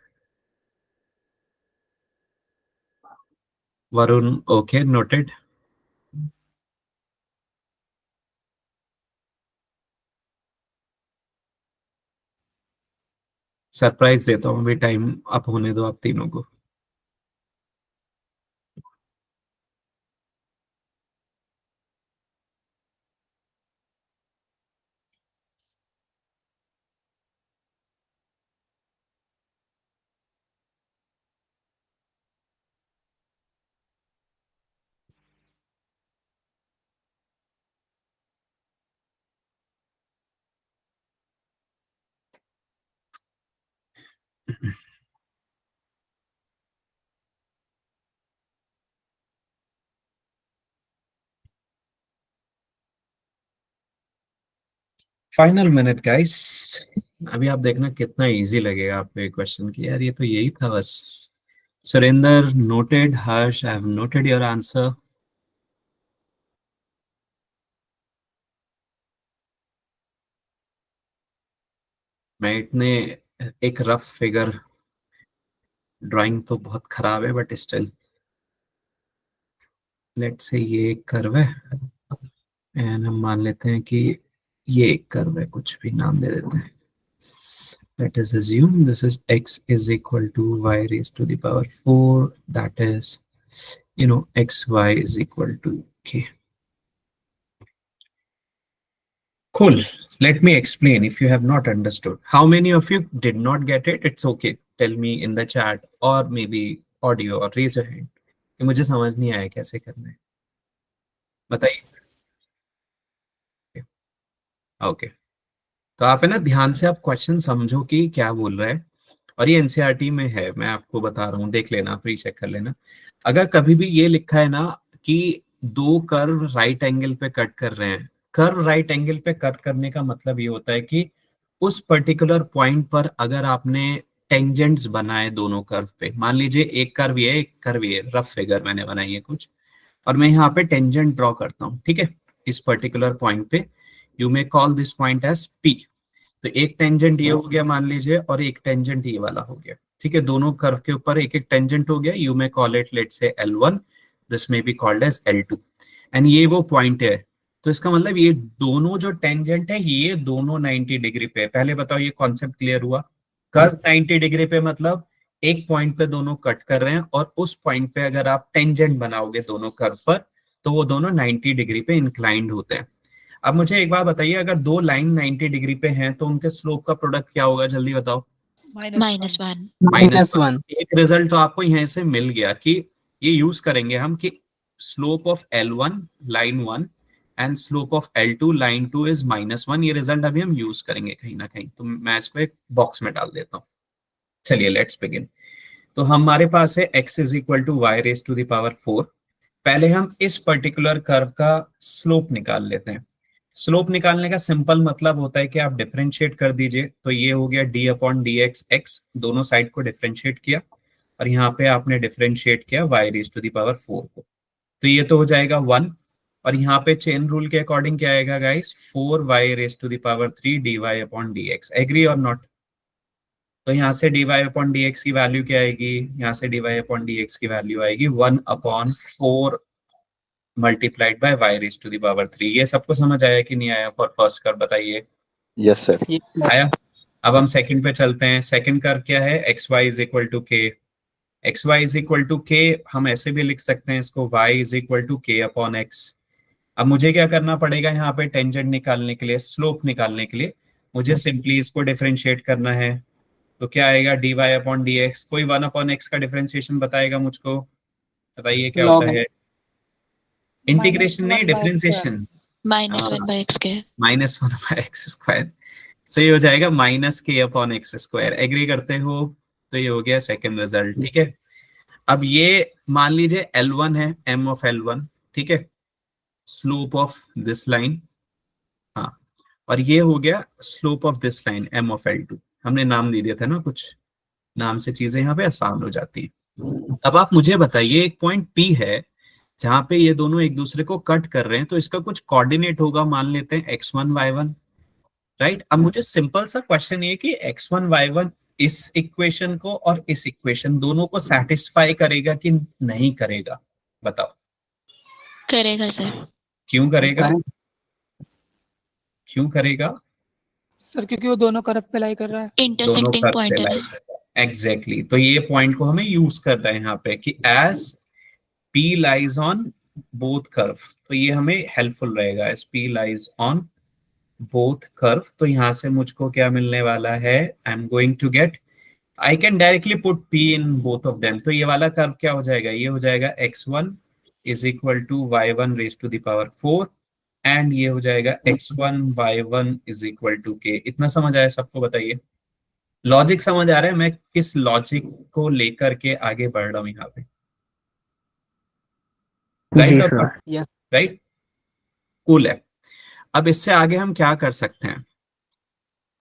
Varun, okay noted. सरप्राइज देता हूँ, अभी टाइम अप होने दो आप तीनों को। फाइनल मिनट गाइस, अभी आप देखना कितना इजी लगेगा आपको ये क्वेश्चन की, यार ये तो यही था बस। Surender noted, Harsh I have noted your answer. मैं इतने एक रफ फिगर, ड्राइंग तो बहुत खराब है बट स्टिल लेट्स से ये एक कर्व है एंड हम मान लेते हैं कि ये एक कर्व है, कुछ भी नाम दे देते हैं। Let us assume this is x is equal to y raised to the power 4, that is xy is equal to k. Cool. Let me explain if you have not understood. How many of you did not get it? It's okay. Tell me in the chat or maybe audio or raise your hand. कि मुझे समझ नहीं आया कैसे करना है, बताइए। Okay, तो आप है ना ध्यान से आप क्वेश्चन समझो कि क्या बोल रहा है, और ये एनसीईआरटी में है, मैं आपको बता रहा हूँ, देख लेना, प्री चेक कर लेना। अगर कभी भी ये लिखा है ना कि दो कर्व राइट एंगल पे कट कर रहे हैं, कर्व राइट एंगल पे कट करने का मतलब ये होता है कि उस पर्टिकुलर पॉइंट पर अगर आपने टेंजेंट्स बनाए दोनों कर्व पे, मान लीजिए एक कर्व ये एक कर्व ये, रफ फिगर मैंने बनाई है कुछ, और मैं यहाँ पे टेंजेंट ड्रॉ करता हूँ, ठीक है, इस पर्टिकुलर पॉइंट पे, you may call this point as P. तो एक टेंजेंट ये हो गया मान लीजिए, और एक टेंजेंट ये वाला हो गया, ठीक है, दोनों कर्व के ऊपर एक एक टेंजेंट हो गया, you may call it let's say L1, this may be called as L2, and ये वो पॉइंट है। तो इसका मतलब ये दोनों जो टेंजेंट है ये दोनों 90 डिग्री पे है। पहले बताओ ये कॉन्सेप्ट क्लियर हुआ? कर्व 90 डिग्री पे मतलब एक पॉइंट पे दोनों कट कर रहे हैं, और उस पॉइंट पे अगर आप टेंजेंट बनाओगे दोनों कर्व पर तो वो दोनों 90 डिग्री पे इंक्लाइंड होते हैं। अब मुझे एक बात बताइए, अगर दो लाइन 90 डिग्री पे हैं तो उनके स्लोप का प्रोडक्ट क्या होगा, जल्दी बताओ।
-1
-1
एक रिजल्ट तो आपको यहाँ से मिल गया कि ये यूज करेंगे हम कि slope of L1 line 1 and slope of L2 line 2 is -1। ये रिजल्ट अभी हम यूज करेंगे कहीं ना कहीं, तो मैं इसको एक बॉक्स में डाल देता हूँ। चलिए लेट्स बिगिन। तो हमारे पास है x is equal to y raise to the power 4। पहले हम इस पर्टिकुलर कर्व का स्लोप निकाल लेते हैं। स्लोप निकालने का सिंपल मतलब होता है कि आप डिफरेंशिएट कर दीजिए। तो ये हो गया d upon d x x, दोनों साइड को डिफरेंशिएट किया और यहाँ पे आपने डिफरेंशिएट किया y raise to the power 4 को, तो ये तो हो जाएगा 1। और यहाँ पे चेन रूल के अकॉर्डिंग क्या आएगा guys, 4y raise to the power 3 dy upon dx, agree और नॉट। तो यहाँ से dy अपॉन dx की वैल्यू क्या आएगी, यहाँ से dy अपॉन dx की वैल्यू आएगी 1 upon 4 multiplied by y raise to the power 3। ये सबको समझ आया कि नहीं आया फॉर फर्स्ट कर, बताइए।
Yes sir.
आया। अब हम सेकंड पे चलते हैं। सेकंड कर क्या है, x y is equal to k. X y is equal to k हम ऐसे भी लिख सकते हैं इसको, y is equal to k upon x. अब मुझे क्या करना पड़ेगा यहाँ पे, टेंजेंट निकालने के लिए, स्लोप निकालने के लिए मुझे सिंपली इसको डिफरेंशिएट करना है। तो क्या आएगा, d y upon d x. कोई 1 अपॉन एक्स का डिफरेंशिएशन बताएगा मुझको, बताइए क्या
Log
होता है। इंटीग्रेशन नहीं, डिफरेंशिएशन।
-1/x²।
-1/x²। सो ये हो जाएगा माइनस के अपॉन एक्स स्क्वायर। एग्री करते हो, तो ये हो गया सेकंड रिजल्ट। ठीक है, अब ये मान लीजिए L1 है, m ऑफ L1, ठीक है, स्लोप ऑफ दिस लाइन, हाँ, और ये हो गया slope of this line m of L2। हमने नाम दे दिया था ना, कुछ नाम से चीजें यहाँ पे आसान हो जाती है। अब आप मुझे बताइए, एक पॉइंट P है जहां पे ये दोनों एक दूसरे को कट कर रहे हैं, तो इसका कुछ कोऑर्डिनेट होगा, मान लेते हैं x1 y1, राइट। अब मुझे सिंपल सा क्वेश्चन ये कि x1 y1 इस इक्वेशन को और इस इक्वेशन दोनों को सेटिस्फाई करेगा कि नहीं करेगा, बताओ।
करेगा सर।
क्यों करेगा,
करें
क्यों करेगा?
सर क्योंकि वो दोनों तरफ पे लाई कर रहा है।
दोनों
इंटरसेक्टिंग
कर्व
पॉइंट
पे
है ना।
लाई। एग्जैक्टली, तो ये पॉइंट को हमें यूज कर रहे हैं यहाँ पे कि as P lies on both curve, तो ये हमें हेल्पफुल रहेगा, as P lies on both curve. तो यहाँ से मुझको क्या मिलने वाला है, I am going to get, I can directly put P in both of them. तो ये वाला कर्व क्या हो जाएगा, ये हो जाएगा x1 is equal to y1 raise to the power 4, and ये हो जाएगा x1 y1 is equal to k। इतना समझ आया सबको, बताइए। लॉजिक समझ आ रहा है मैं किस लॉजिक को लेकर के आगे बढ़ रहा हूं यहाँ पे, राइट और नॉट,
Yes.
राइट, कूल है। अब इससे आगे हम क्या कर सकते हैं,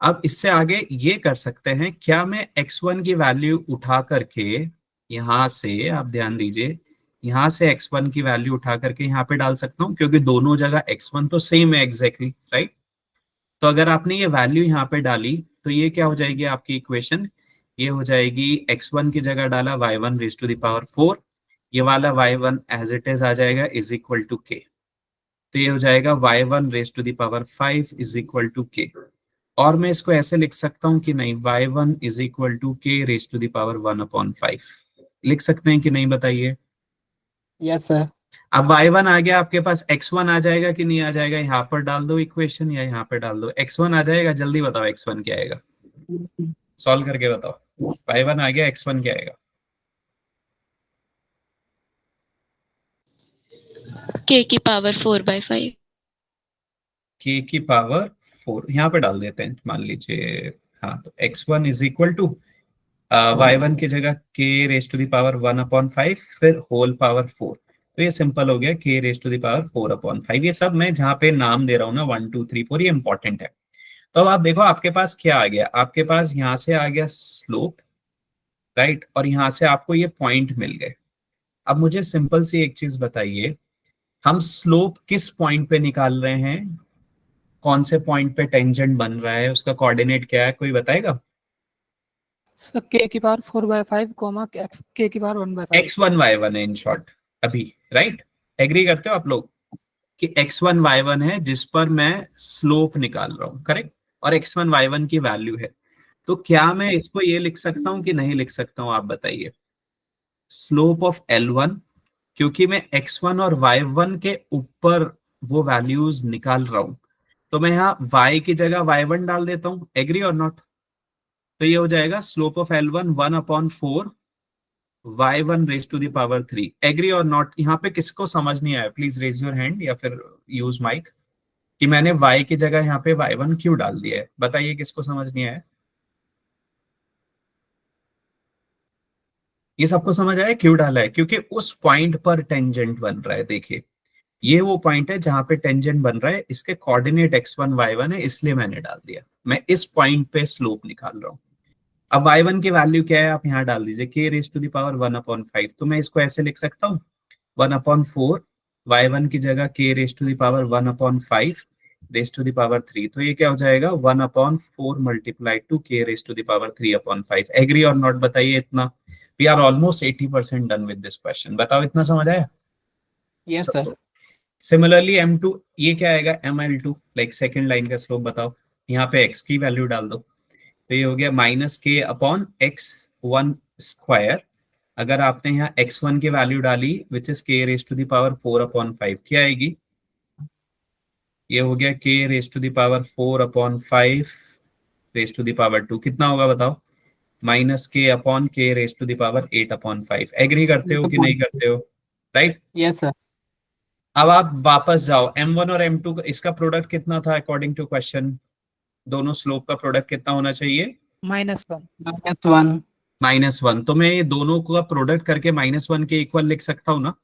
अब इससे आगे ये कर सकते हैं, क्या मैं x1 की वैल्यू उठा करके यहां से, आप ध्यान दीजिए, यहां से x1 की वैल्यू उठा करके यहाँ पे डाल सकता हूँ, क्योंकि दोनों जगह x1 तो सेम है एग्जैक्टली, राइट। तो अगर आपने ये वैल्यू यहाँ पे डाली तो ये क्या हो जाएगी आपकी इक्वेशन, ये हो जाएगी x1 की जगह डाला y1 raise to the power 4, ये वाला y1 एज इट इज आ जाएगा इज इक्वल टू k। तो ये हो जाएगा y1 raise to the power 5 is equal to k। और मैं इसको ऐसे लिख सकता हूँ कि नहीं, y1 is equal to k raise to the power 1/5 लिख सकते हैं कि नहीं, बताइए।
Yes, sir.
अब y1 आ गया आपके पास, x1 आ जाएगा कि नहीं आ जाएगा, यहाँ पर डाल दो इक्वेशन या यहाँ पर डाल दो, x1 आ जाएगा, जल्दी बताओ x1 क्या आएगा, सॉल्व करके बताओ। y1 आ गया, x1 क्या आएगा,
k की पावर 4/5।
k की पावर 4 यहाँ पे डाल देते हैं, मान लीजिए, हाँ, तो x1 is equal to y1 की जगह k raise to the power 1/5 फिर होल पावर 4। तो ये सिंपल हो गया, k raise to the power 4/5। ये सब मैं जहाँ पे नाम दे रहा हूँ ना 1 2 3 4, ये इंपॉर्टेंट है। तो अब आप देखो आपके पास क्या आ गया, आपके पास यहाँ से आ गया स्लोप, राइट, और यहाँ से आपको ये पॉइंट मिल गए। अब मुझे सिंपल सी एक चीज बताइए, हम स्लोप किस पॉइंट पे निकाल रहे हैं, कौन से पॉइंट पे टेंजेंट बन रहा है, उसका कोऑर्डिनेट क्या है, कोई बताएगा?
सर k की पावर 4/5 कोमा k की पावर 1/5।
x1 y1 है इन शॉर्ट अभी, राइट। एग्री करते हो आप लोग कि x1 y1 है जिस पर मैं स्लोप निकाल रहा हूं, करेक्ट, और x1 y1 की वैल्यू है। तो क्या मैं इसको ये लिख सकता हूं कि नहीं लिख सकता हूं, आप बताइए। स्लोप ऑफ L1, क्योंकि मैं x1 और y1 के ऊपर वो वैल्यूज निकाल रहा हूं, तो मैं यहाँ y की जगह y1 डाल देता हूं, एग्री और नॉट। तो ये हो जाएगा slope of L1 1/4 y1 raise to the power 3, agree और नॉट। यहाँ पे किसको समझ नहीं आया, प्लीज रेज योर हैंड या फिर यूज माइक, कि मैंने y की जगह यहाँ पे y1 क्यों डाल दिया है, बताइए किसको समझ नहीं आया। ये सबको समझ आया क्यों डाला है, क्योंकि उस पॉइंट पर टेंजेंट बन रहा है, देखिए ये वो पॉइंट है जहां पे टेंजेंट बन रहा है, इसके कोऑर्डिनेट x1 y1 है, इसलिए मैंने डाल दिया। मैं इस पॉइंट पे स्लोप निकाल रहा हूँ। अब y1 की वैल्यू क्या है आप यहाँ डाल दीजिए, k raise to the power 1/5। तो मैं इसको ऐसे लिख सकता हूँ 1/4, y1 की जगह k raise to the power 1/5 raise to the power 3। तो ये क्या हो जाएगा 1/4 multiplied to k raise to the power 3/5। Agree और नॉट बताइए इतना। We are almost 80% done with this question. बताओ इतना समझ आया?
Yes sir.
सिमिलरली m2 ये क्या आएगा ml2, लाइक सेकंड लाइन का स्लोप बताओ। यहाँ पे x की वैल्यू डाल दो, तो ये हो गया -k/x1 स्क्वायर। अगर आपने यहाँ x1 की वैल्यू डाली which is k raise to the power 4/5, क्या आएगी? ये हो गया k raise to the power 4/5 raise to the power 2। कितना होगा बताओ? -k/k raise to the power 8/5। Agree करते हो कि नहीं करते हो? राइट।
Yes sir.
अब आप वापस जाओ, m1 और m2 इसका प्रोडक्ट कितना था अकॉर्डिंग टू क्वेश्चन? दोनों स्लोप का प्रोडक्ट कितना होना चाहिए?
-1।
-1।
तो मैं ये दोनों का प्रोडक्ट करके -1 के इक्वल लिख सकता हूँ ना?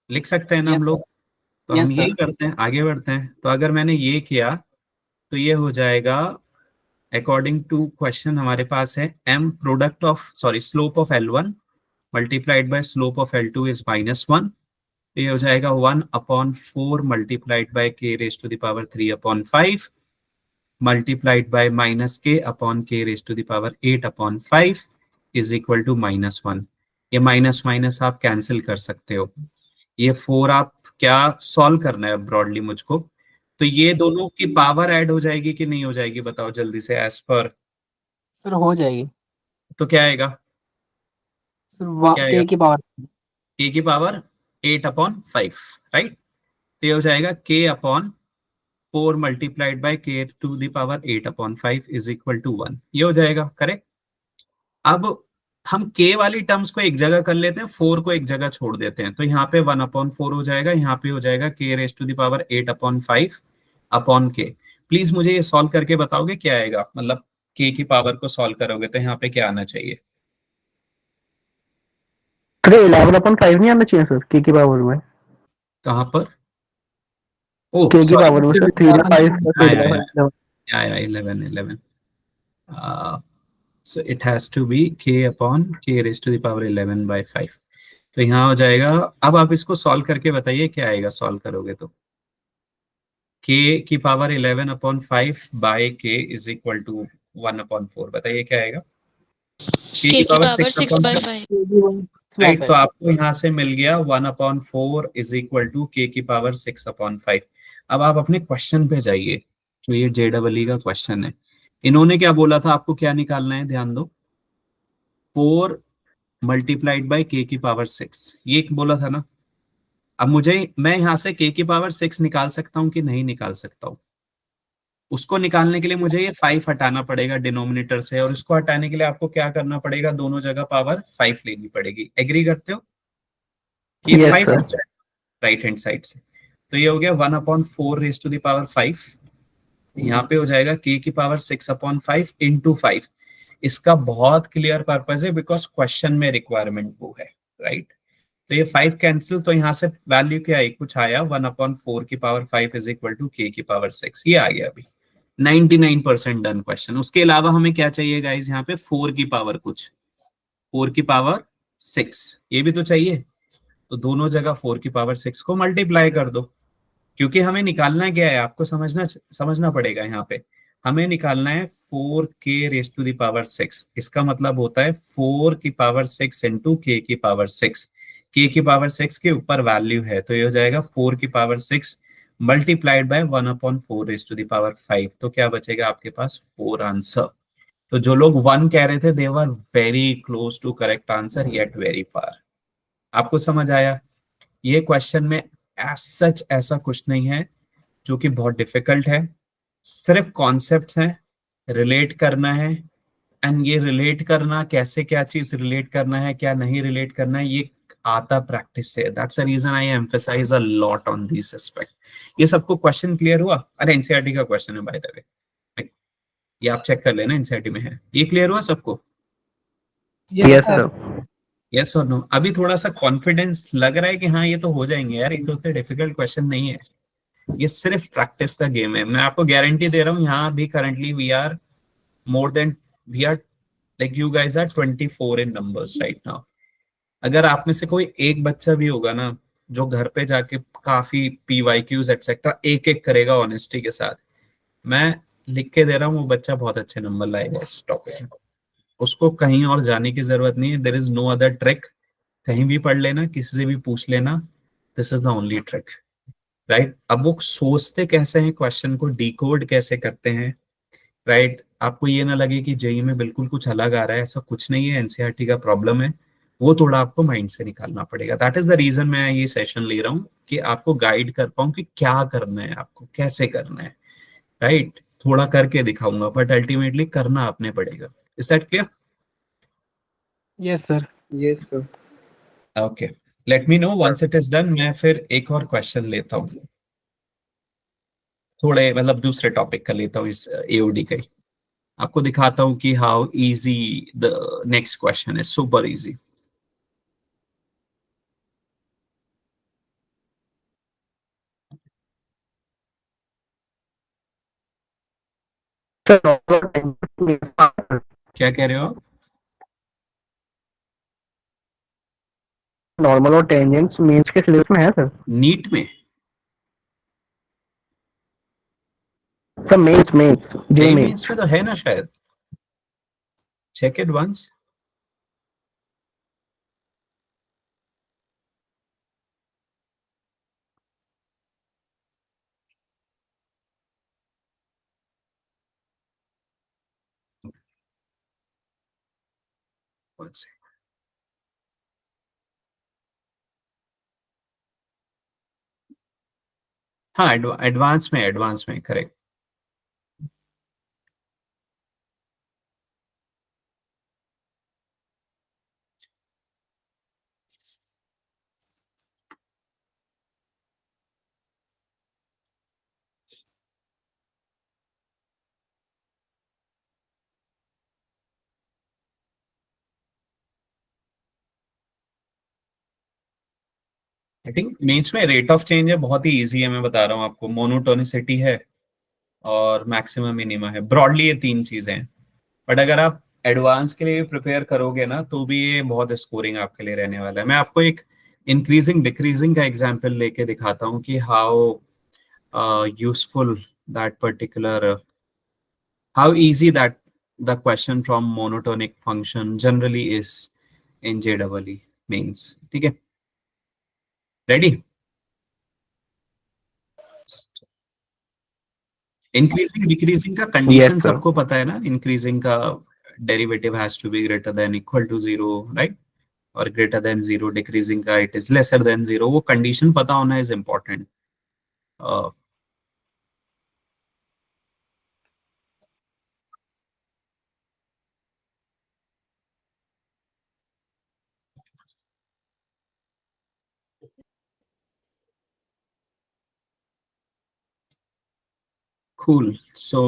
लिख सकते हैं ना हम
Yes,
लोग? तो हम
Yes,
ये
sir.
करते हैं, आगे बढ़ते हैं। तो अगर मैंने ये किया तो ये हो जाएगा अकॉर्डिंग टू क्वेश्चन हमारे पास है m product of slope of L1 multiplied by slope of L2 is -1। तो ये हो जाएगा 1/4 multiplied by k raise to the power 3/5 multiplied by -k/k raise to the power 8/5 is equal to -1। ये minus minus आप cancel कर सकते हो। ये 4 आप क्या सॉल्व करना है ब्रॉडली मुझको। तो ये दोनों की पावर ऐड हो जाएगी कि नहीं हो जाएगी बताओ जल्दी से एज पर।
सर हो जाएगी।
तो क्या आएगा?
सर
क्या आएगा?
k की पावर
k की पावर 8/5, राइट। तो ये हो जाएगा k/4 multiplied by k to the power 8/5 is equal to 1। ये हो जाएगा करेक्ट। अब हम k वाली टर्म्स को एक जगह कर लेते हैं, 4 को एक जगह छोड़ देते हैं। तो यहाँ पे 1/4 हो जाएगा, यहाँ पे हो जाएगा k raise to the power 8/5 upon k। Please मुझे ये सॉल्व करके बताओगे क्या आएगा, मतलब k की पावर को सॉल्व करोगे तो यहाँ पे क्या आना चाहिए?
11/5 नहीं आना चाहिए सर के की पावर में?
कहाँ पर? ओ
के की पावर में
सॉरी,
सर 3/5
आया 11। So it has to be k upon k raised to the power 11/5। तो यहाँ हो जाएगा। अब आप इसको सॉल्व करके बताइए क्या आएगा सॉल्व करोगे तो। k की पावर 11/5 by k is equal to 1/4। बताइए क्या आएगा? k
k
की
की
पावर
पावर
6/5,
6/5।
राइट। तो आपको यहाँ से मिल गया 1/4 इज इक्वल टू k की पावर 6/5। अब आप अपने क्वेश्चन पे जाइए, तो ये JEE का क्वेश्चन है। इन्होंने क्या बोला था, आपको क्या निकालना है ध्यान दो। 4 मल्टीप्लाइड बाय k की पावर 6, ये बोला था ना। अब मैं यहाँ से k की पावर 6 निकाल सकता हूँ कि नहीं निकाल सकता हूँ? उसको निकालने के लिए मुझे ये 5 हटाना पड़ेगा डिनोमिनेटर से, और इसको हटाने के लिए आपको क्या करना पड़ेगा, दोनों जगह पावर 5 लेनी पड़ेगी। एग्री करते हो? ये
Yes,
5
sir.
Right hand side से। तो ये हो गया 1/4 रेज टू द पावर 5। यहाँ पे हो जाएगा k की पावर 6/5 इंटू 5। इसका बहुत क्लियर पर्पज है बिकॉज क्वेश्चन में रिक्वायरमेंट वो है, राइट। तो ये 5 कैंसिल, तो यहाँ से वैल्यू क्या आई, कुछ आया 1/4 की पावर 5 इज इक्वल टू k की पावर 6। ये आ गया अभी 99% डन क्वेश्चन। उसके अलावा हमें क्या चाहिए गाइज, यहाँ पे 4 की पावर कुछ, 4 की पावर 6 ये भी तो चाहिए। तो दोनों जगह 4 की पावर 6 को मल्टीप्लाई कर दो, क्योंकि हमें निकालना क्या है आपको समझना पड़ेगा। यहाँ पे हमें निकालना है 4k raise to the power 6। इसका मतलब होता है 4 की पावर 6 इंटू k की पावर 6। k की पावर 6 के ऊपर वैल्यू है, तो ये हो जाएगा 4 की पावर 6 multiplied by 1/4 raise to the power 5। तो क्या बचेगा आपके पास, 4 आंसर। तो जो लोग 1 कह रहे थे they were very close to correct answer, yet very far. आपको समझ आया? ये क्वेश्चन में एज सच ऐसा कुछ नहीं है जो कि बहुत डिफिकल्ट है, सिर्फ कॉन्सेप्ट्स हैं, रिलेट करना है। एंड ये रिलेट करना कैसे, क्या चीज रिलेट करना है क्या नहीं रिलेट करना है, ये आता प्रैक्टिस से। That's the reason I emphasize a lot on this aspect. ये सबको क्वेश्चन क्लियर हुआ? अरे एनसीईआरटी का क्वेश्चन है बाय द वे, ये आप चेक कर लेना, एनसीईआरटी में है। ये क्लियर हुआ सबको?
Yes, sir.
यस और नो? अभी थोड़ा सा कॉन्फिडेंस लग रहा है कि हाँ ये तो हो जाएंगे यार, ये तो उतने डिफिकल्ट क्वेश्चन नहीं है, ये सिर्फ प्रैक्टिस का गेम है। मैं आपको गारंटी दे रहा हूँ, यहाँ भी currently we are more than, we are like you guys are 24 in numbers right now. अगर आप में से कोई एक बच्चा भी होगा ना जो घर पे जाके काफी पीवाईक्यूज एक्सेट्रा एक एक करेगा ऑनेस्टी के साथ, मैं लिख के दे रहा हूँ वो बच्चा बहुत अच्छे नंबर लाएगा इस टॉपिक में। उसको कहीं और जाने की जरूरत नहीं है, there is no other trick. कहीं भी पढ़ लेना, किसी से भी पूछ लेना, this is the only trick, right? अब वो सोचते कैसे हैं, क्वेश्चन को डिकोड कैसे करते हैं, राइट? आपको ये ना लगे कि जेई में बिल्कुल कुछ अलग आ रहा है, ऐसा कुछ नहीं है, एनसीईआरटी का प्रॉब्लम है, वो थोड़ा आपको माइंड से निकालना पड़ेगा। दैट इज द रीजन मैं ये सेशन ले रहा हूँ कि आपको गाइड कर पाऊँ कि क्या करना है, आपको कैसे करना है, राइट? थोड़ा करके दिखाऊंगा बट अल्टीमेटली करना आपने पड़ेगा। Is that clear?
Yes sir.
Yes, sir.
Okay, let me know once it is done. मैं फिर एक और क्वेश्चन लेता हूँ, थोड़े मतलब दूसरे टॉपिक का लेता हूँ, इस एओडी का ही। आपको दिखाता हूँ कि how easy the next question is, super easy.
Sir,
क्या कह रहे हो आप?
नॉर्मल और टेंजेंट्स मेंस के सिलेबस में है सर।
नीट में?
सर मेंस मेंस जे
जेई
मेंस।
मेंस में तो है ना शायद, चेक इट वंस। हाँ, एडवांस में करेक्ट। आई थिंक मेंस में रेट ऑफ चेंज है, बहुत ही इजी है, मैं बता रहा हूँ आपको। मोनोटोनिसिटी है और मैक्सिमम मिनिमा है, ब्रॉडली ये तीन चीजें हैं। बट अगर आप एडवांस के लिए प्रिपेयर करोगे ना तो भी ये बहुत स्कोरिंग आपके लिए रहने वाला है। मैं आपको एक इंक्रीजिंग डिक्रीजिंग का एग्जांपल लेके दिखाता हूँ कि how useful that particular, how easy that the question from monotonic function generally is in JEE means। ठीक है, रेडी? इंक्रीजिंग डिक्रीजिंग का
यस
कंडीशन
सर।
सबको पता है ना, इंक्रीजिंग का derivative has to be greater than equal to zero, right? और greater than zero, decreasing का it is lesser than zero. वो कंडीशन पता होना is important. Cool. So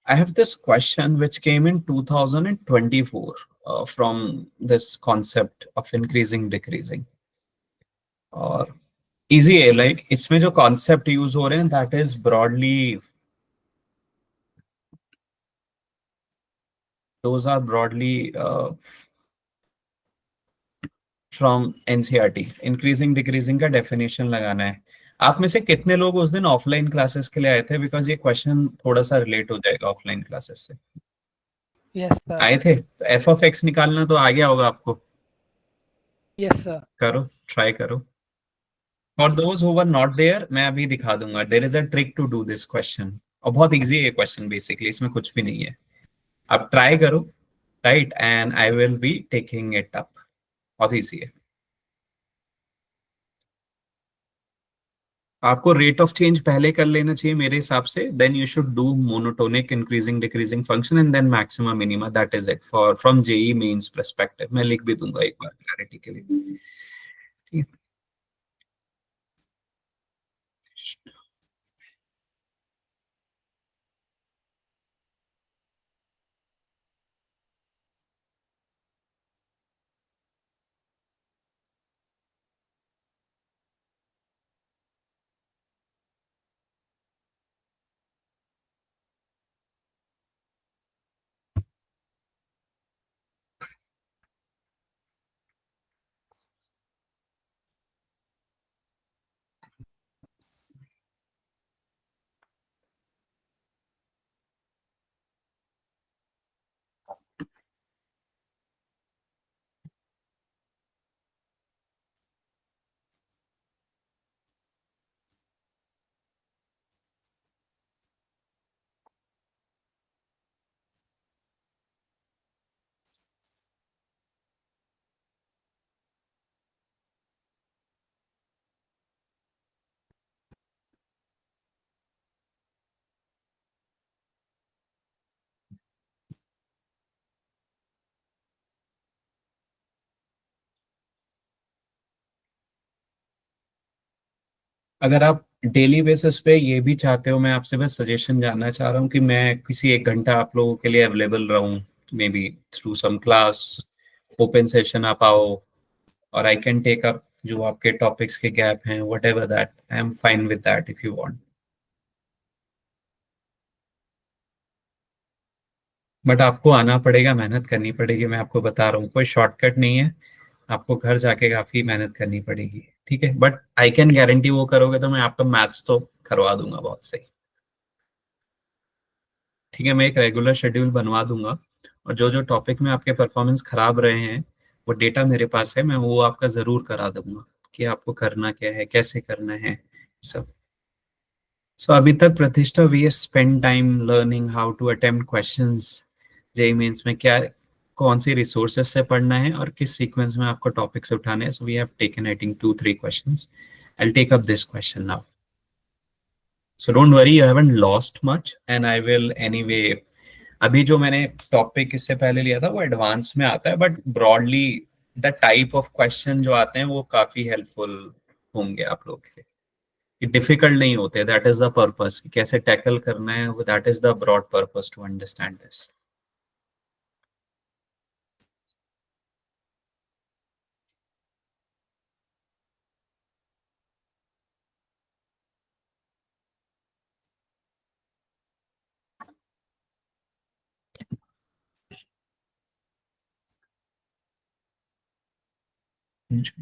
I have this question which came in 2024 from this concept of increasing decreasing, और easy है। Like इसमें जो concept use हो रहे हैं that is broadly, those are broadly from NCERT. Increasing decreasing का definition लगाना है। आप में से कितने लोग उस दिन ऑफलाइन क्लासेस के लिए आए थे? बिकॉज ये क्वेश्चन थोड़ा सा रिलेट हो जाएगा ऑफलाइन क्लासेस से।
Yes sir.
आए थे तो एफ ऑफ एक्स निकालना तो आ गया होगा आपको।
Yes sir.
करो, ट्राई करो। For those who were not there, मैं अभी दिखा दूंगा। There is a trick to do this question, और बहुत इजी है ये क्वेश्चन, बेसिकली इसमें कुछ भी नहीं है। आप ट्राई करो, right, and I will be taking it up. बहुत इजी है। आपको रेट ऑफ चेंज पहले कर लेना चाहिए मेरे हिसाब से, then you should do monotonic increasing decreasing function and then maxima minima. That is it for from JEE Mains perspective. मैं लिख भी दूंगा एक बार क्लैरिटी के लिए, ठीक है? अगर आप डेली बेसिस पे ये भी चाहते हो, मैं आपसे बस सजेशन जानना चाह रहा हूँ कि मैं किसी एक घंटा आप लोगों के लिए अवेलेबल रहूँ, maybe through some class, open session आप आओ, और आई कैन टेक अप जो आपके टॉपिक्स के गैप हैं, what ever that, I am fine with that if you want. But आपको आना पड़ेगा, मेहनत करनी पड़ेगी, मैं आपको बता रहा हूँ, कोई शॉर्टकट नहीं है, आपको घर जाके काफी मेहनत करनी पड़ेगी, ठीक है। बट आई कैन गारंटी वो करोगे तो मैं आपका मैथ्स तो करवा दूंगा बहुत सही, ठीक है। मैं एक रेगुलर शेड्यूल बनवा दूंगा, और जो जो टॉपिक में आपके परफॉर्मेंस खराब रहे हैं वो डेटा मेरे पास है, मैं वो आपका जरूर करा दूंगा कि आपको करना क्या है, कैसे करना है सब। सो अभी तक Pratishtha we spend time learning how to attempt questions JEE Mains में, क्या कौन सी रिसोर्सेज से पढ़ना है और किस सीक्वेंस में आपको टॉपिक से उठाने हैं। So we have taken I think 2-3 questions, I will take up this question now. So don't worry, you haven't lost much and I will anyway। अभी जो मैंने टॉपिक इससे पहले लिया था वो एडवांस में आता है, but broadly the type of question जो आते हैं वो काफी हेल्पफुल होंगे आप लोग के लिए, डिफिकल्ट नहीं होते। दैट इज द पर्पस, कैसे टैकल करना है, that is the broad purpose to understand this.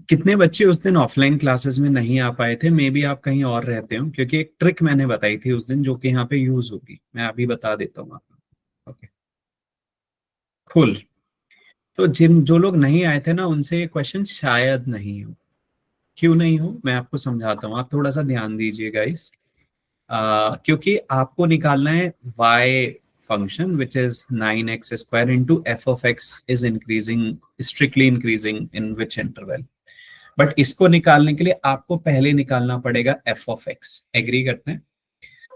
कितने बच्चे उस दिन ऑफलाइन क्लासेस में नहीं आ पाए थे? मे बी आप कहीं और रहते हो, क्योंकि एक ट्रिक मैंने बताई थी उस दिन जो कि यहाँ पे यूज होगी, मैं अभी बता देता हूँ आपको। Okay, cool। तो जिन जो लोग नहीं आए थे ना, उनसे ये क्वेश्चन शायद नहीं हो। क्यों नहीं हो, मैं आपको समझाता हूँ, आप थोड़ा सा ध्यान दीजिए गाइस। क्योंकि आपको निकालना है y function which is 9x square into F of x is increasing, strictly increasing in which interval. But इसको निकालने के लिए आपको पहले निकालना पड़ेगा एफ ऑफ एक्स। एग्री करते हैं?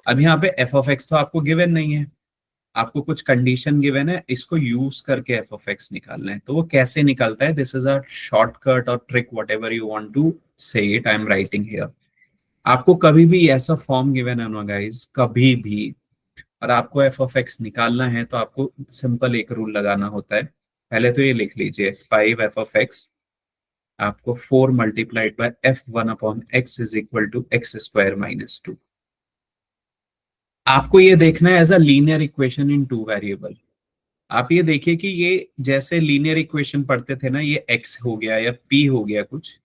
अब यहाँ पे एफ ऑफ एक्स तो आपको गिवन नहीं है, आपको कुछ कंडीशन गिवन है, इसको यूज करके एफ ऑफ एक्स निकालना है। तो वो कैसे निकलता है, दिस इज अ शॉर्टकट और trick, whatever you want to say it, I am writing here. आपको कभी भी ऐसा फॉर्म गिवन है ना गाइस, कभी भी, और आपको एफ ऑफ एक्स निकालना है तो आपको सिंपल एक रूल लगाना होता है। पहले तो ये लिख लीजिए, 5 एफ ऑफ एक्स आपको 4 multiplied by f one upon x is equal to x square minus 2। आपको ये देखना है as a linear equation in 2 variable. आप ये देखिए कि ये जैसे लीनियर इक्वेशन पढ़ते थे ना, ये x हो गया या p हो गया कुछ,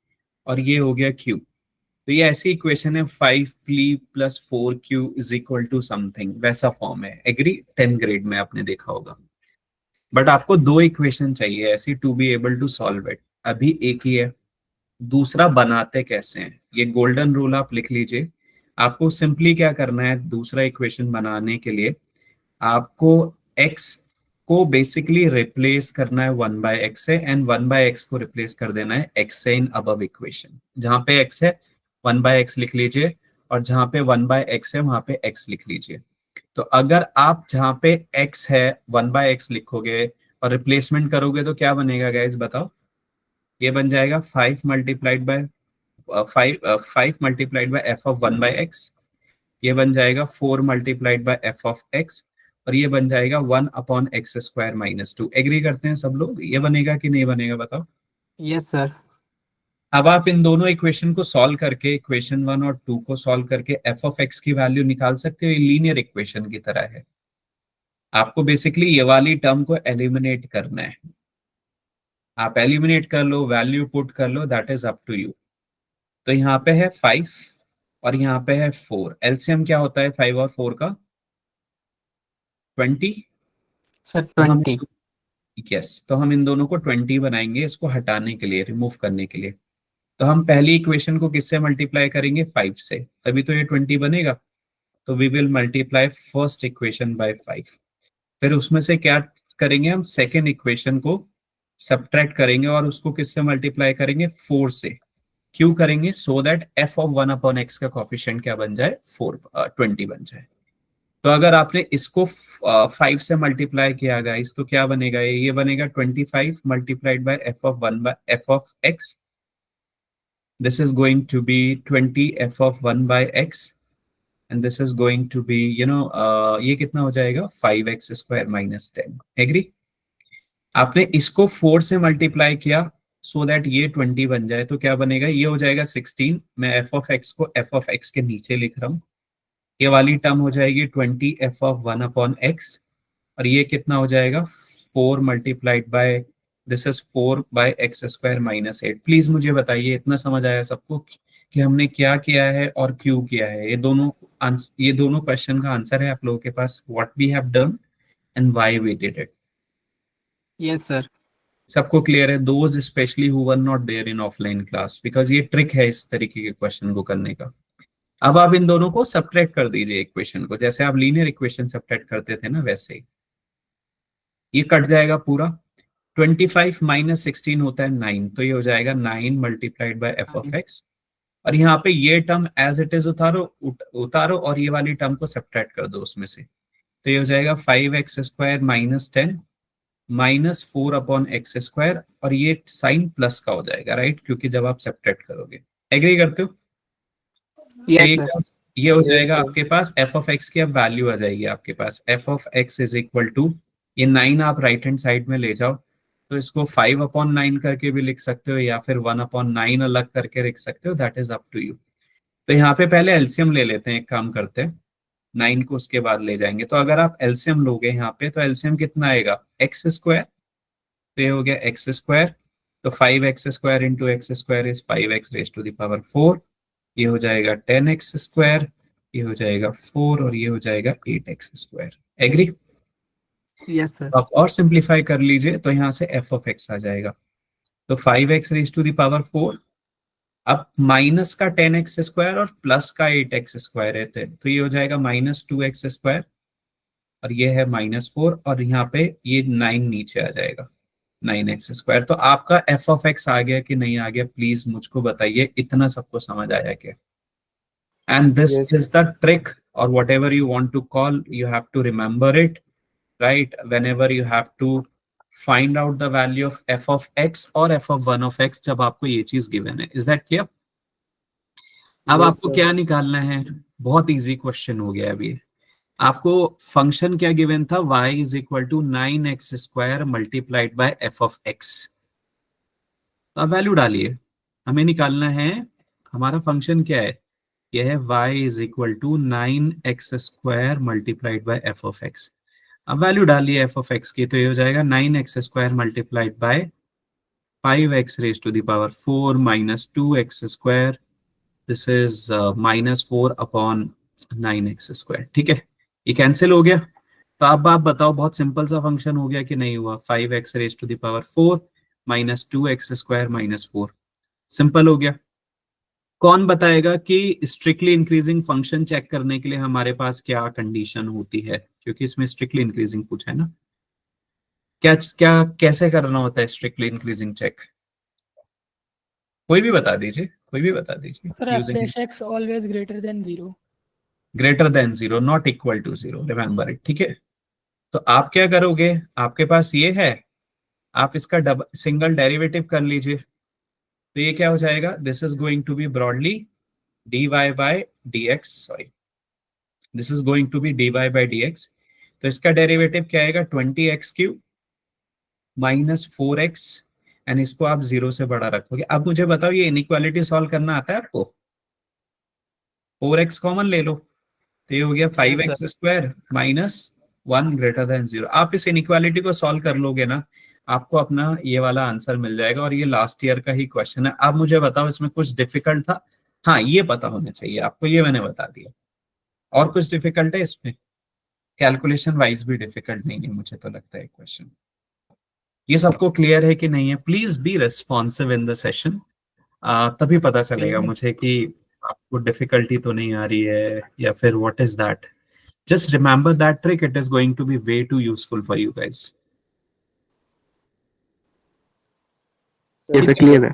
और ये हो गया q। तो ये ऐसी इक्वेशन है, 5p plus 4q is equal to something, वैसा फॉर्म है। एग्री? 10th ग्रेड में आपने देखा होगा। बट आपको 2 इक्वेशन चाहिए ऐसी to be able to solve it. अभी एक ही है, दूसरा बनाते कैसे हैं, ये गोल्डन रूल आप लिख लीजिए। आपको सिंपली क्या करना है, दूसरा इक्वेशन बनाने के लिए आपको x को बेसिकली रिप्लेस करना है 1/x से, एंड 1/x को रिप्लेस कर देना है x से इन अबव इक्वेशन। जहां पे x है 1/x लिख लीजिए, और जहां पे 1/x है वहां पे x लिख लीजिए। तो अगर आप जहां पे x है 1/x लिखोगे और रिप्लेसमेंट करोगे तो क्या बनेगा गाइस बताओ? ये बन जाएगा 5 multiplied by 5 multiplied by f of 1/x। ये बन जाएगा 4 multiplied by f of x, और ये बन जाएगा 1 upon x square minus 2। Agree करते हैं सब लोग? ये बनेगा कि नहीं बनेगा बताओ?
Yes sir.
अब आप इन दोनों इक्वेशन को सॉल्व करके, इक्वेशन 1 और 2 को सॉल्व करके एफ ऑफ एक्स की वैल्यू निकाल सकते हो। ये लीनियर इक्वेशन की तरह है, आपको बेसिकली ये वाली टर्म को एलिमिनेट करना है। आप एलिमिनेट कर लो, वैल्यू पुट कर लो, that is up to you. तो यहाँ पे है 5 और यहाँ पे है 4। एलसीएम क्या होता है 5 और 4 का? 20।
सर
तो हम
20।
यस, तो हम इन दोनों को 20 बनाएंगे, इसको हटाने के लिए, रिमूव करने के लिए। तो हम पहली इक्वेशन को किससे मल्टीप्लाई करेंगे? 5 से, तभी तो ये 20 बनेगा। तो we will multiply first equation by 5। फिर उसमें से क्या करेंगे हम? सेकेंड इक्वेशन को सब्ट्रैक्ट करेंगे और उसको किससे मल्टीप्लाई करेंगे? 4 से। क्यों करेंगे? So that F of 1 upon x का कॉफिशिएंट क्या बन जाए? 20 बन जाए। तो अगर आपने इसको 5 से मल्टीप्लाई किया गाइस तो क्या बनेगा? ये बनेगा 25 multiplied by f of 1 by f of x. this is going to be 20 f of 1 by x and this is going to be ये कितना हो जाएगा 5x square minus 10. एग्री? आपने इसको 4 से मल्टीप्लाई किया सो दैट ये 20 बन जाए तो क्या बनेगा, ये हो जाएगा 16. मैं f of x को f of x के नीचे लिख रहा हूँ. ये वाली टर्म हो जाएगी 20 f of 1 upon x और ये कितना हो जाएगा 4 multiplied by this is 4 by x square minus 8. Please मुझे बताइए इतना समझ आया सबको कि हमने क्या किया है और क्यों किया है. ये दोनों क्वेश्चन का आंसर है आप लोगों के पास, what we have done and why we did it.
Yes, sir.
सबको क्लियर है? Those especially who were not there in offline class, because ये ट्रिक है इस तरीके के क्वेश्चन को करने का. अब आप इन दोनों को सब्ट्रैक्ट कर दीजिए इक्वेशन को, जैसे आप लीनियर इक्वेशन सब्ट्रैक्ट करते थे ना वैसे ही. ये कट जाएगा पूरा. 25 माइनस 16 होता है 9, तो ये हो जाएगा 9 multiplied by f of x. और यहाँ पे ये टर्म एज इट इज उतारो और ये वाली टर्म को सब्ट्रैक्ट कर दो उसमें से. तो ये हो जाएगा 5x square minus 10 minus 4 upon x square और ये साइन प्लस का हो जाएगा, राइट? क्योंकि जब आप सब्ट्रैक्ट करोगे. एग्री करते हो?
Yes,
ये
sir.
ये हो
Yes,
जाएगा
sir.
आपके पास f ऑफ x की अब वैल्यू आ जाएगी आपके पास. f of x is equal to ये 9 आप राइट हैंड साइड में ले जाओ तो इसको 5 अपॉन 9 करके भी लिख सकते हो या फिर 1 अपॉन 9 अलग करके लिख सकते हो, that is up to you. तो यहाँ पे पहले एलसीएम ले लेते हैं. एक काम करते हैं 9 को उसके बाद ले जाएंगे. तो अगर आप एलसीएम लोगे यहाँ पे तो एलसीएम कितना आएगा एक्स स्क्वायर. तो ये हो गया एक्स स्क्वायर. तो 5x square into x square is 5x raise to the power 4. ये हो जाएगा 10x स्क्वायर, ये हो जाएगा 4 और ये हो जाएगा 8x square. Agree?
Yes, sir.
आप और सिंप्लीफाई कर लीजिए तो यहाँ से f ऑफ x आ जाएगा. तो 5x raise to the power 4. अब माइनस का 10x स्क्वायर और प्लस का 8x स्क्वायर है तो ये हो जाएगा माइनस 2x स्क्वायर और ये है माइनस 4 और यहाँ पे ये 9 नीचे आ जाएगा 9x स्क्वायर. तो आपका f ऑफ x आ गया कि नहीं आ गया, प्लीज मुझको बताइए. इतना सबको समझ आया क्या? And this
Yes.
is the trick, or whatever you want to call, you have to remember it, right? Whenever you have to find out the value of f of x or f of 1 of x जब आपको ये चीज given है. Is that clear? अब
Yes,
आपको
sir.
क्या निकालना है? बहुत इजी क्वेश्चन हो गया अभी. आपको फंक्शन क्या गिवन था? y is equal to 9x square multiplied by f of x. तो अब वैल्यू डालिए. हमें निकालना है हमारा फंक्शन क्या है. यह है y is equal to 9x square multiplied by f of x. अब वैल्यू डालिए f ऑफ x की तो ये हो जाएगा 9x square multiplied by 5x raise to the power 4 minus 2x square. This is minus 4 upon 9x square. ठीक है, ये कैंसिल हो गया. तो अब आप बताओ बहुत सिंपल सा फंक्शन हो गया कि नहीं हुआ. 5x raise to the power 4 minus 2x square minus 4. Simple हो गया. कौन बताएगा कि स्ट्रिक्टली इंक्रीजिंग फंक्शन चेक करने के लिए हमारे पास क्या कंडीशन होती है, क्योंकि इसमें स्ट्रिक्टली इंक्रीजिंग पूछा है ना. क्या क्या कैसे करना होता है स्ट्रिक्टली इंक्रीजिंग चेक? कोई भी बता दीजिए, कोई भी बता दीजिए.
Sir, f dash x always greater than 0.
Greater than 0, not equal to 0, remember it. ठीक है, तो आप क्या करोगे, आपके पास ये है, आप इसका सिंगल डेरिवेटिव कर लीजिए. तो ये क्या हो जाएगा, this is going to be broadly dy by dx, sorry this is going to be dy by dx. तो इसका डेरिवेटिव क्या आएगा 20x cube minus 4x and इसको आप 0 से बड़ा रखोगे. अब मुझे बताओ ये इनइक्वालिटी सॉल्व करना आता है आपको? 4x कॉमन ले लो तो ये हो गया 5x square minus 1 greater than 0. आप इस इनइक्वालिटी को सॉल्व कर लोगे ना, आपको अपना ये वाला आंसर मिल जाएगा. और ये लास्ट ईयर का ही क्वेश्चन है. अब मुझे बताओ इसमें कुछ डिफिकल्ट था? हाँ, ये पता होना चाहिए आपको, ये मैंने बता दिया. और कुछ डिफिकल्ट है इसमें? कैलकुलेशन वाइज भी डिफिकल्ट नहीं है मुझे तो लगता है क्वेश्चन. ये सबको क्लियर है कि नहीं है? Please be responsive in the session, तभी पता चलेगा मुझे कि आपको डिफिकल्टी तो नहीं आ रही है या फिर what is that. Just remember that trick, it is going to be way too useful for you guys.
Yes, sir. Clear है.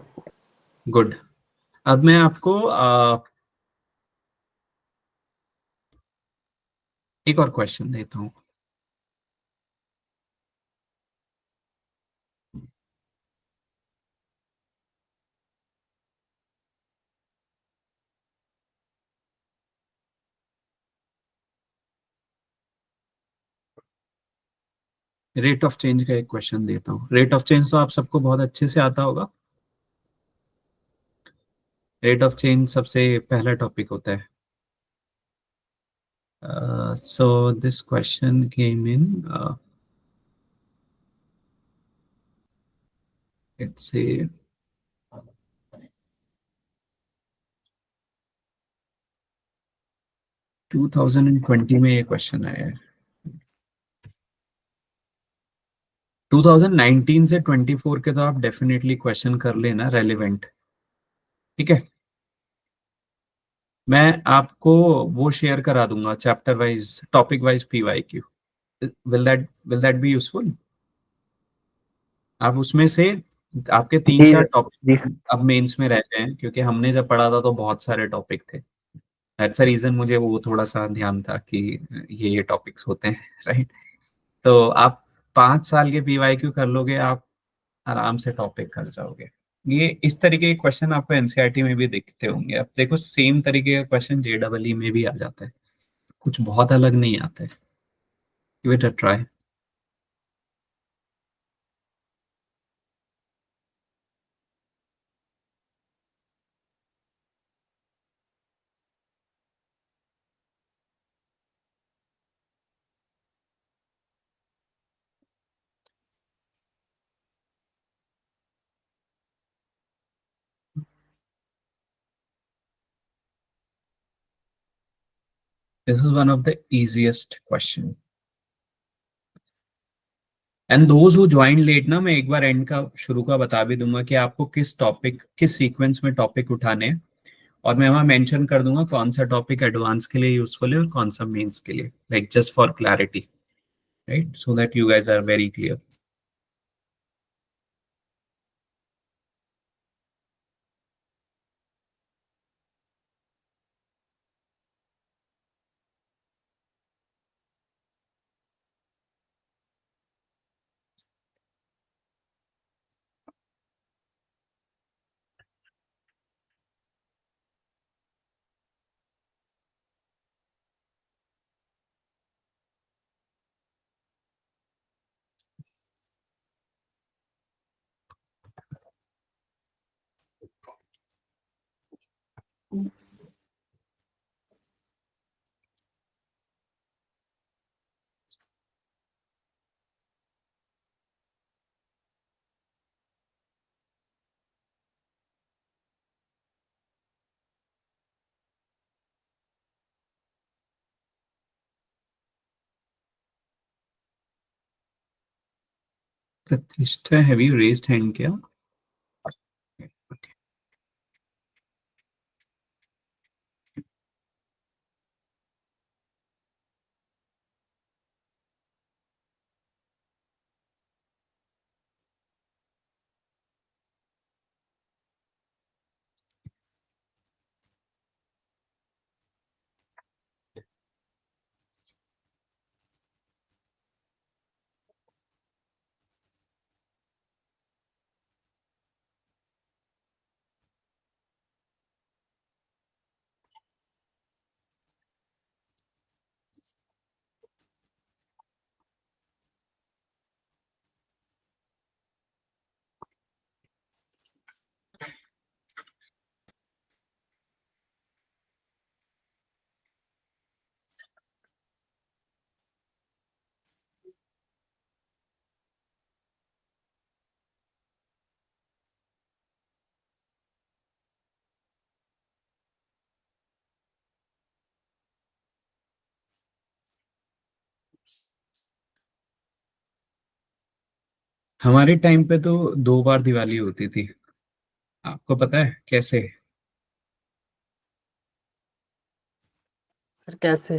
गुड. अब मैं आपको एक और क्वेश्चन देता हूं. रेट ऑफ चेंज का एक क्वेश्चन देता हूँ। रेट ऑफ चेंज तो आप सबको बहुत अच्छे से आता होगा। रेट ऑफ चेंज सबसे पहला टॉपिक होता है। So this question came in it's a 2020 में ये क्वेश्चन आया है। 2019 से 24 के तो आप डेफिनेटली क्वेश्चन कर लेना रेलेवेंट, ठीक है। मैं आपको वो शेयर करा दूंगा chapter wise, topic wise PYQ। Will that be useful? आप उसमें से आपके तीन
जी
चार
जी
टॉपिक अब मेंस में रह गए हैं, क्योंकि हमने जब पढ़ा था तो बहुत सारे टॉपिक थे। दैट्स अ रीजन मुझे वो थोड़ा सा ध्यान था कि ये टॉपिक्स होते हैं, राइट। तो आप 5 साल के PYQ कर लोगे, आप आराम से टॉपिक कर जाओगे। ये इस तरीके के क्वेश्चन आपको NCERT में भी दिखते होंगे। अब देखो सेम तरीके का क्वेश्चन JEE में भी आ जाता है, कुछ बहुत अलग नहीं आता है। Give it a try. This is one of the easiest question. And those who join late ना, मैं एक बार एंड का शुरू का बता भी दूंगा कि आपको किस टॉपिक, किस सीक्वेंस में टॉपिक उठाने हैं, और मैं वहां मेंशन कर दूंगा कौन सा टॉपिक एडवांस के लिए यूजफुल है और कौन सा मेंस के लिए, like just for clarity, right, so that you guys are very clear. Pratishtha, have you raised hand क्या? हमारे टाइम पे तो 2 बार दिवाली होती थी, आपको पता है कैसे?
सर कैसे?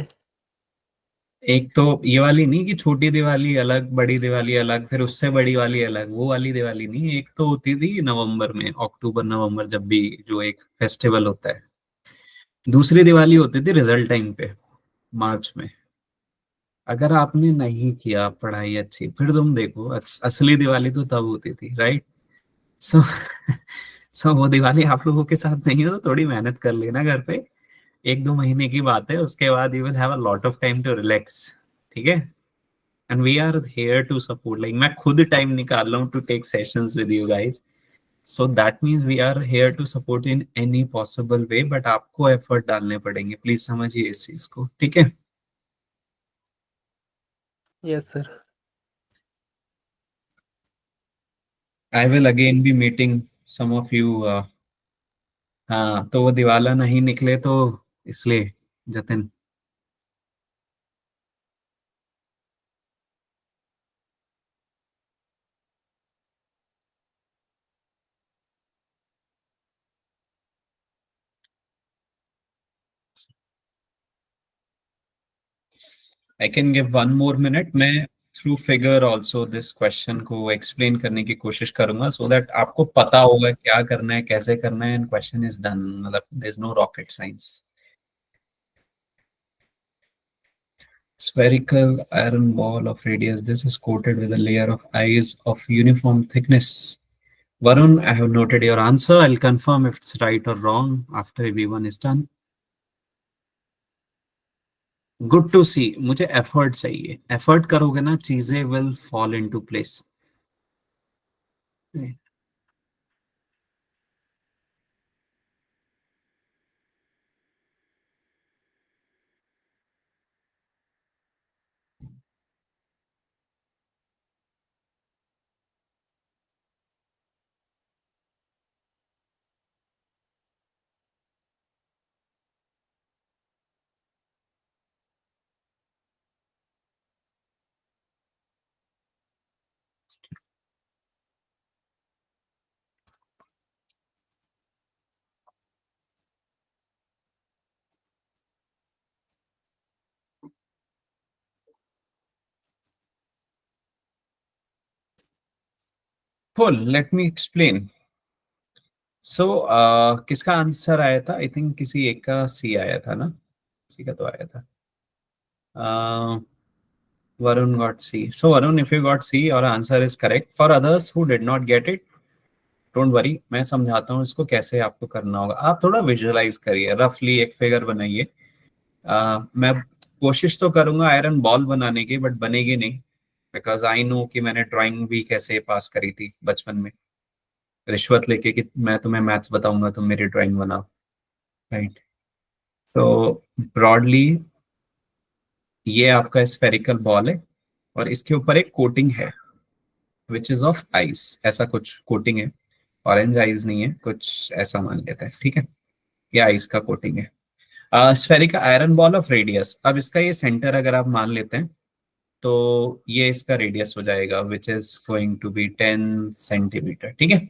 एक तो ये वाली नहीं कि छोटी दिवाली अलग, बड़ी दिवाली अलग, फिर उससे बड़ी वाली अलग, वो वाली दिवाली नहीं। एक तो होती थी नवंबर में, अक्टूबर नवंबर, जब भी जो एक फेस्टिवल होता है। दूसरी दिवाली होती थी रिजल्ट टाइम पे, मार्च में। अगर आपने नहीं किया पढ़ाई अच्छी, फिर तुम देखो असली दिवाली तो तब होती थी, राइट। सो सो वो दिवाली आप लोगों के साथ नहीं हो तो थोड़ी मेहनत कर लेना घर पे। 1-2 महीने की बात है, उसके बाद you will have a lot of time to relax, ठीक है। and we are here to support. Like मैं खुद time निकाल रहा हूँ to take sessions with you guys. So that means we are here to support in any possible way, but आपको effort डालने पड़ेंगे. Please समझिए इस चीज को, ठीक है?
Yes, sir.
I will again be meeting some of you. हाँ, तो वो दिवाला नहीं निकले तो इसलिए Jatin. I can give one more minute. मैं through figure also this question को explain करने की कोशिश करूंगा so that आपको पता होगा क्या करना है, कैसे करना है, and question is done. मतलब there's no rocket science. Spherical iron ball of radius. This is coated with a layer of ice of uniform thickness. Varun, I have noted your answer. I'll confirm if it's right or wrong after everyone is done. Good to see. मुझे effort चाहिए. Effort करोगे ना, चीजें will fall into place. Cool. Let me explain. So, किसका answer आया था? I think किसी एक का सी आया था ना, किसी का तो आया था. Varun got C. So Varun, if you got C, your answer is correct. For others who did not get it, don't worry. मैं समझाता हूँ इसको कैसे आपको करना होगा. आप थोड़ा विजुअलाइज करिए, रफली एक फिगर बनाइए. मैं कोशिश तो करूंगा आयरन बॉल बनाने की, बट बनेगी नहीं, बिकॉज आई नो कि मैंने ड्राइंग भी कैसे पास करी थी बचपन में, रिश्वत लेके कि मैं तुम्हें मैथ्स बताऊंगा तुम मेरी ड्राइंग बनाओ, राइट? तो ब्रॉडली ये आपका स्फेरिकल बॉल है और इसके ऊपर एक कोटिंग है विच इज ऑफ आइस. ऐसा कुछ कोटिंग है, ऑरेंज आइस नहीं है, कुछ ऐसा मान लेते हैं, ठीक है? ये आइस का कोटिंग है. Spherical iron ball of radius. अब इसका ये सेंटर अगर आप मान लेते हैं तो ये इसका रेडियस हो जाएगा which is going to be 10 centimetre, ठीक है?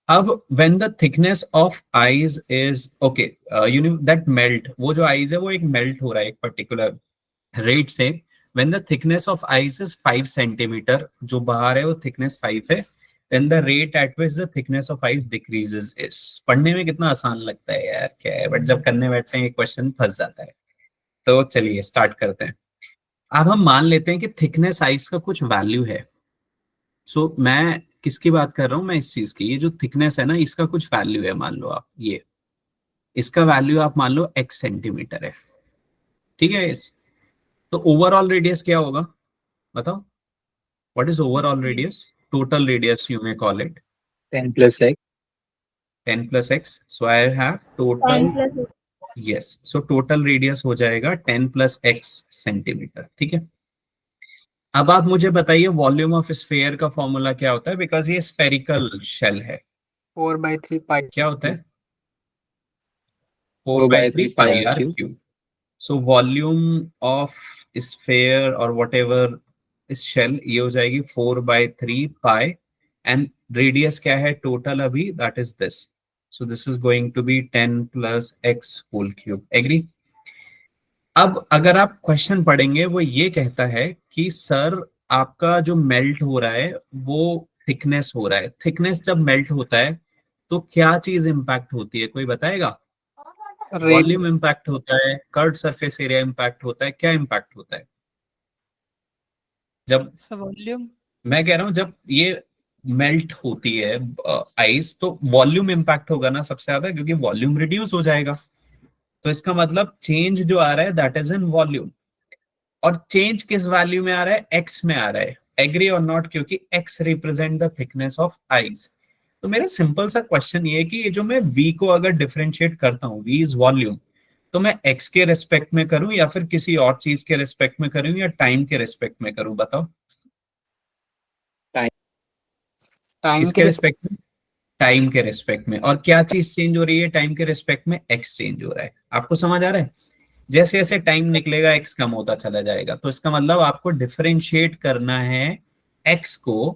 अब when the thickness of ice is okay, you know that melt, वो जो ice है वो एक melt हो रहा है एक particular rate से. when the thickness of ice is 5 centimetre, जो बाहर है वो thickness 5 है, then the rate at which the thickness of ice decreases is. पढ़ने में कितना आसान लगता है यार, क्या है, बट जब करने बैठते हैं ये क्वेश्चन फंस जाता है. तो चलिए स्टार्ट करते हैं. अब हम मान लेते हैं कि थिकनेस आइस का कुछ वैल्यू है. सो मैं किसकी बात कर रहा हूं? मैं इस चीज की, ये जो थिकनेस है ना इसका कुछ वैल्यू है. मान लो आप ये, इसका वैल्यू आप मान लो x सेंटीमीटर है, ठीक है? तो ओवरऑल रेडियस क्या होगा बताओ? What is overall radius? Total radius you may call it
10 plus x.
10 plus x. So I have total, yes, so total radius हो जाएगा 10 plus x सेंटीमीटर, ठीक है? अब आप मुझे बताइए वॉल्यूम ऑफ स्फीयर का फॉर्मूला क्या होता है, बिकॉज ये स्फेरिकल शेल है.
4/3 pi.
क्या होता है? 4/3 pi r cube. So volume of sphere or whatever is shell, ये हो जाएगी 4/3 pi, and radius क्या है total अभी? That is this. So this is going to be 10 plus x whole cube. Agree? अब अगर आप क्वेश्चन पढ़ेंगे वो ये कहता है कि सर आपका जो मेल्ट हो रहा है वो थिकनेस हो रहा है. थिकनेस जब मेल्ट होता है तो क्या चीज इंपैक्ट होती है, कोई बताएगा? वॉल्यूम इंपैक्ट होता है, कर्व्ड सरफेस एरिया इंपैक्ट होता है, क्या इंपैक्ट होता है? जब
वॉल्यूम,
मैं कह रहा हूं जब ये मेल्ट होती है आइस तो वॉल्यूम इंपैक्ट होगा ना सबसे ज्यादा, क्योंकि वॉल्यूम रिड्यूस हो जाएगा. तो इसका मतलब चेंज जो आ रहा है दैट इज इन वॉल्यूम. और चेंज किस वैल्यू में आ रहा है, एक्स में आ रहा है, एग्री और नॉट, क्योंकि x represent the thickness of eyes. तो मेरा सिंपल सा क्वेश्चन ये है कि ये जो मैं v को अगर डिफरेंशिएट करता हूँ, v इज वॉल्यूम, तो मैं x के रेस्पेक्ट में करूं या फिर किसी और चीज के रेस्पेक्ट में करूं या टाइम के रेस्पेक्ट में करूं, बताओ।
टाइम
किसके रेस्पेक्ट में, टाइम के रेस्पेक्ट में। और क्या चीज चेंज हो रही है टाइम के रेस्पेक्ट में, x चेंज हो रहा है। आपको समझ आ रहा है? जैसे जैसे टाइम निकलेगा x कम होता चला जाएगा, तो इसका मतलब आपको डिफरेंशिएट करना है x को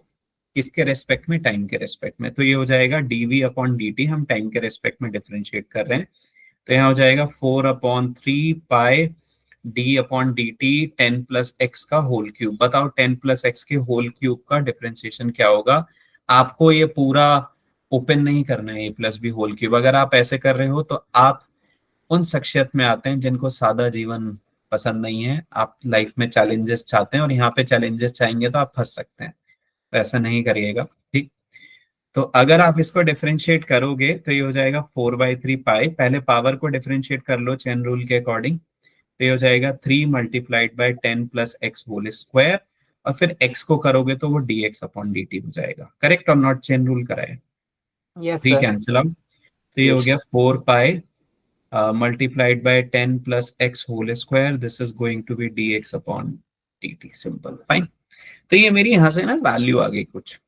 किसके रेस्पेक्ट में, टाइम के रेस्पेक्ट में। तो ये हो जाएगा dv अपॉन dt, हम टाइम के रेस्पेक्ट में डिफरेंशिएट कर रहे हैं, तो यहाँ हो जाएगा 4/3 पाई d upon dt 10 plus x का होल क्यूब। बताओ 10 प्लस एक्स के होल क्यूब का डिफरेंशिएशन क्या होगा। आपको ये पूरा ओपन नहीं करना है, ए प्लस बी होल क्यूब। अगर आप ऐसे कर रहे हो तो आप उन शख्सियत में आते हैं जिनको सादा जीवन पसंद नहीं है, आप लाइफ में चैलेंजेस चाहते हैं, और यहाँ पे चैलेंजेस चाहेंगे तो आप फंस सकते हैं, तो ऐसा नहीं करिएगा, ठीक। तो अगर आप इसको डिफरेंशिएट करोगे तो ये हो जाएगा 4/3 पाई, पहले पावर को डिफरेंशिएट कर लो चेन रूल के अकॉर्डिंग, तो ये हो जाएगा 3 multiplied by 10 plus x whole square, और फिर x को करोगे तो वो dx अपॉन dt हो जाएगा। Correct or not, chain rule कराए,
यस
3
सर।
कैंसिल आउट, तो ये हो गया 4 पाई multiplied by 10 plus x whole square, this is going to be dx upon dt, simple, fine। तो ये मेरी यहां से ना वैल्यू आ गई कुछ,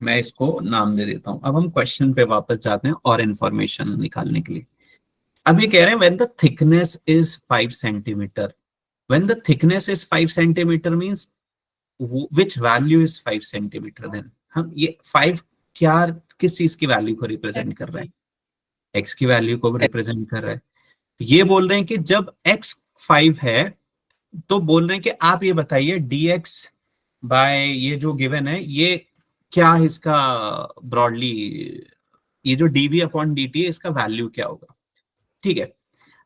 मैं इसको नाम दे देता हूं। अब हम क्वेश्चन पे वापस जाते हैं और इंफॉर्मेशन निकालने के लिए। अभी कह रहे हैं when the thickness is 5 centimeter, when the thickness is 5 centimeter means which value is 5 centimeter then। हम ये 5 क्या किस चीज की वैल्यू को रिप्रेजेंट कर रहा है, x की वैल्यू को रिप्रेजेंट कर रहा है। ये बोल रहे हैं कि जब x 5 है तो बोल रहे हैं कि आप ये बताइए dx बाय ये जो गिवन है ये क्या इसका ब्रॉडली, ये जो dv अपॉन dt है इसका वैल्यू क्या होगा, ठीक है।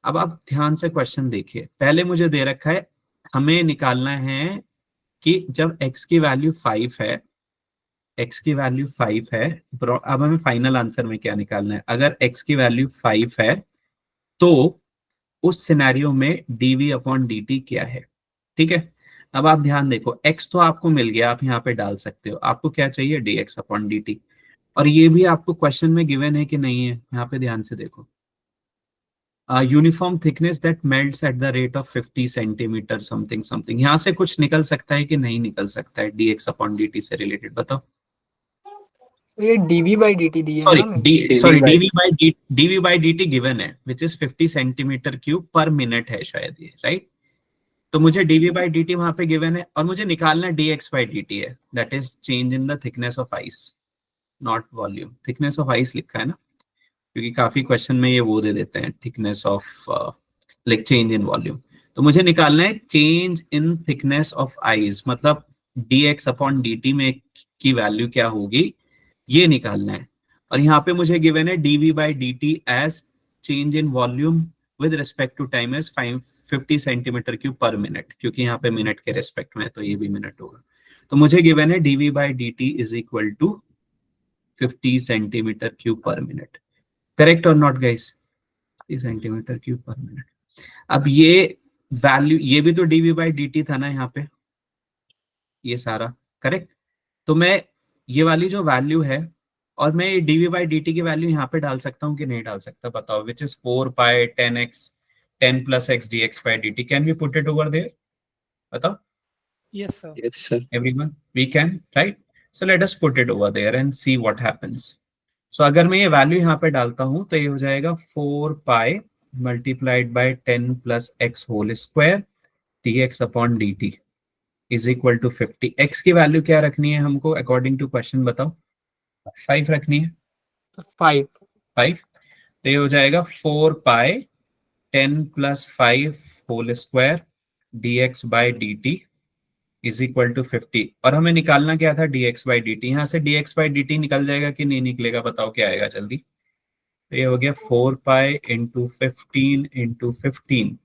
अब आप ध्यान से क्वेश्चन देखिए, पहले मुझे दे रखा है हमें निकालना है कि जब x की वैल्यू 5 है, x की वैल्यू 5 है, अब हमें फाइनल आंसर में क्या निकालना है, अगर x की वैल्यू 5 है तो उस सिनेरियो में dv अपॉन dt क्या है, ठीक है। अब आप ध्यान देखो, x तो आपको मिल गया, आप यहाँ पे डाल सकते हो, आपको क्या चाहिए dx अपॉन dt, और ये भी आपको क्वेश्चन में गिवन है कि नहीं है, यहाँ पे ध्यान से देखो, uniform thickness that melts at the rate of 50 centimetre something something, यहाँ से कुछ निकल सकता है कि नहीं निकल सकता है dx अपॉन dt से रिलेटेड, बताओ।
ये dv by dt दिए
सॉरी
ना,
dv by dt गिवन है विच इज 50 सेंटीमीटर क्यूब पर मिनट है शायद ये, राइट। तो मुझे dv by dt वहां पे गिवन है, और मुझे निकालना dx by dt है, that is change in the thickness of ice, not volume. Thickness of ice लिखा है ना, क्योंकि काफी क्वेश्चन में ये वो दे देते हैं thickness of like change in volume. तो मुझे निकालना है change in thickness of ice, मतलब dx अपॉन dt में की वैल्यू क्या होगी ये निकालना है। और यहाँ पे मुझे गिवन है dv by dt as change in volume with respect to time as 50 centimetre cube पर मिनट, क्योंकि यहाँ पे मिनट के रेस्पेक्ट में है तो ये भी मिनट होगा। तो मुझे गिवन है dv by dt is equal to 50 centimetre cube पर minute. Correct or not guys, 50 centimetre cube पर मिनट। अब ये वैल्यू, ये भी तो dv by dt था ना यहाँ पे, ये सारा करेक्ट। तो मैं ये वाली जो वैल्यू है, और मैं ये dv by dt की वैल्यू यहाँ पे डाल सकता हूँ कि नहीं डाल सकता, बताओ। Which is 4 pi 10 plus x dx by dt, can we put it over there, बताओ।
Yes, sir.
Yes, sir.
Everyone, we can, right? So let us put it over there and see what happens. So अगर मैं ये value यहाँ पे डालता हूँ तो ये हो जाएगा 4 pi multiplied by 10 plus x whole square dx upon dt is equal to 50। x की वैल्यू क्या रखनी है हमको अकॉर्डिंग टू क्वेश्चन, बताओ। 5 रखनी है,
5
तो ये हो जाएगा 4 pi 10 plus 5 whole square dx by dt is equal to 50। और हमें निकालना क्या था dx बाई dt, यहाँ से dx बाई dt निकल जाएगा कि नहीं निकलेगा, बताओ क्या आएगा जल्दी। तो ये हो गया 4 पाई इंटू 15 इंटू 15,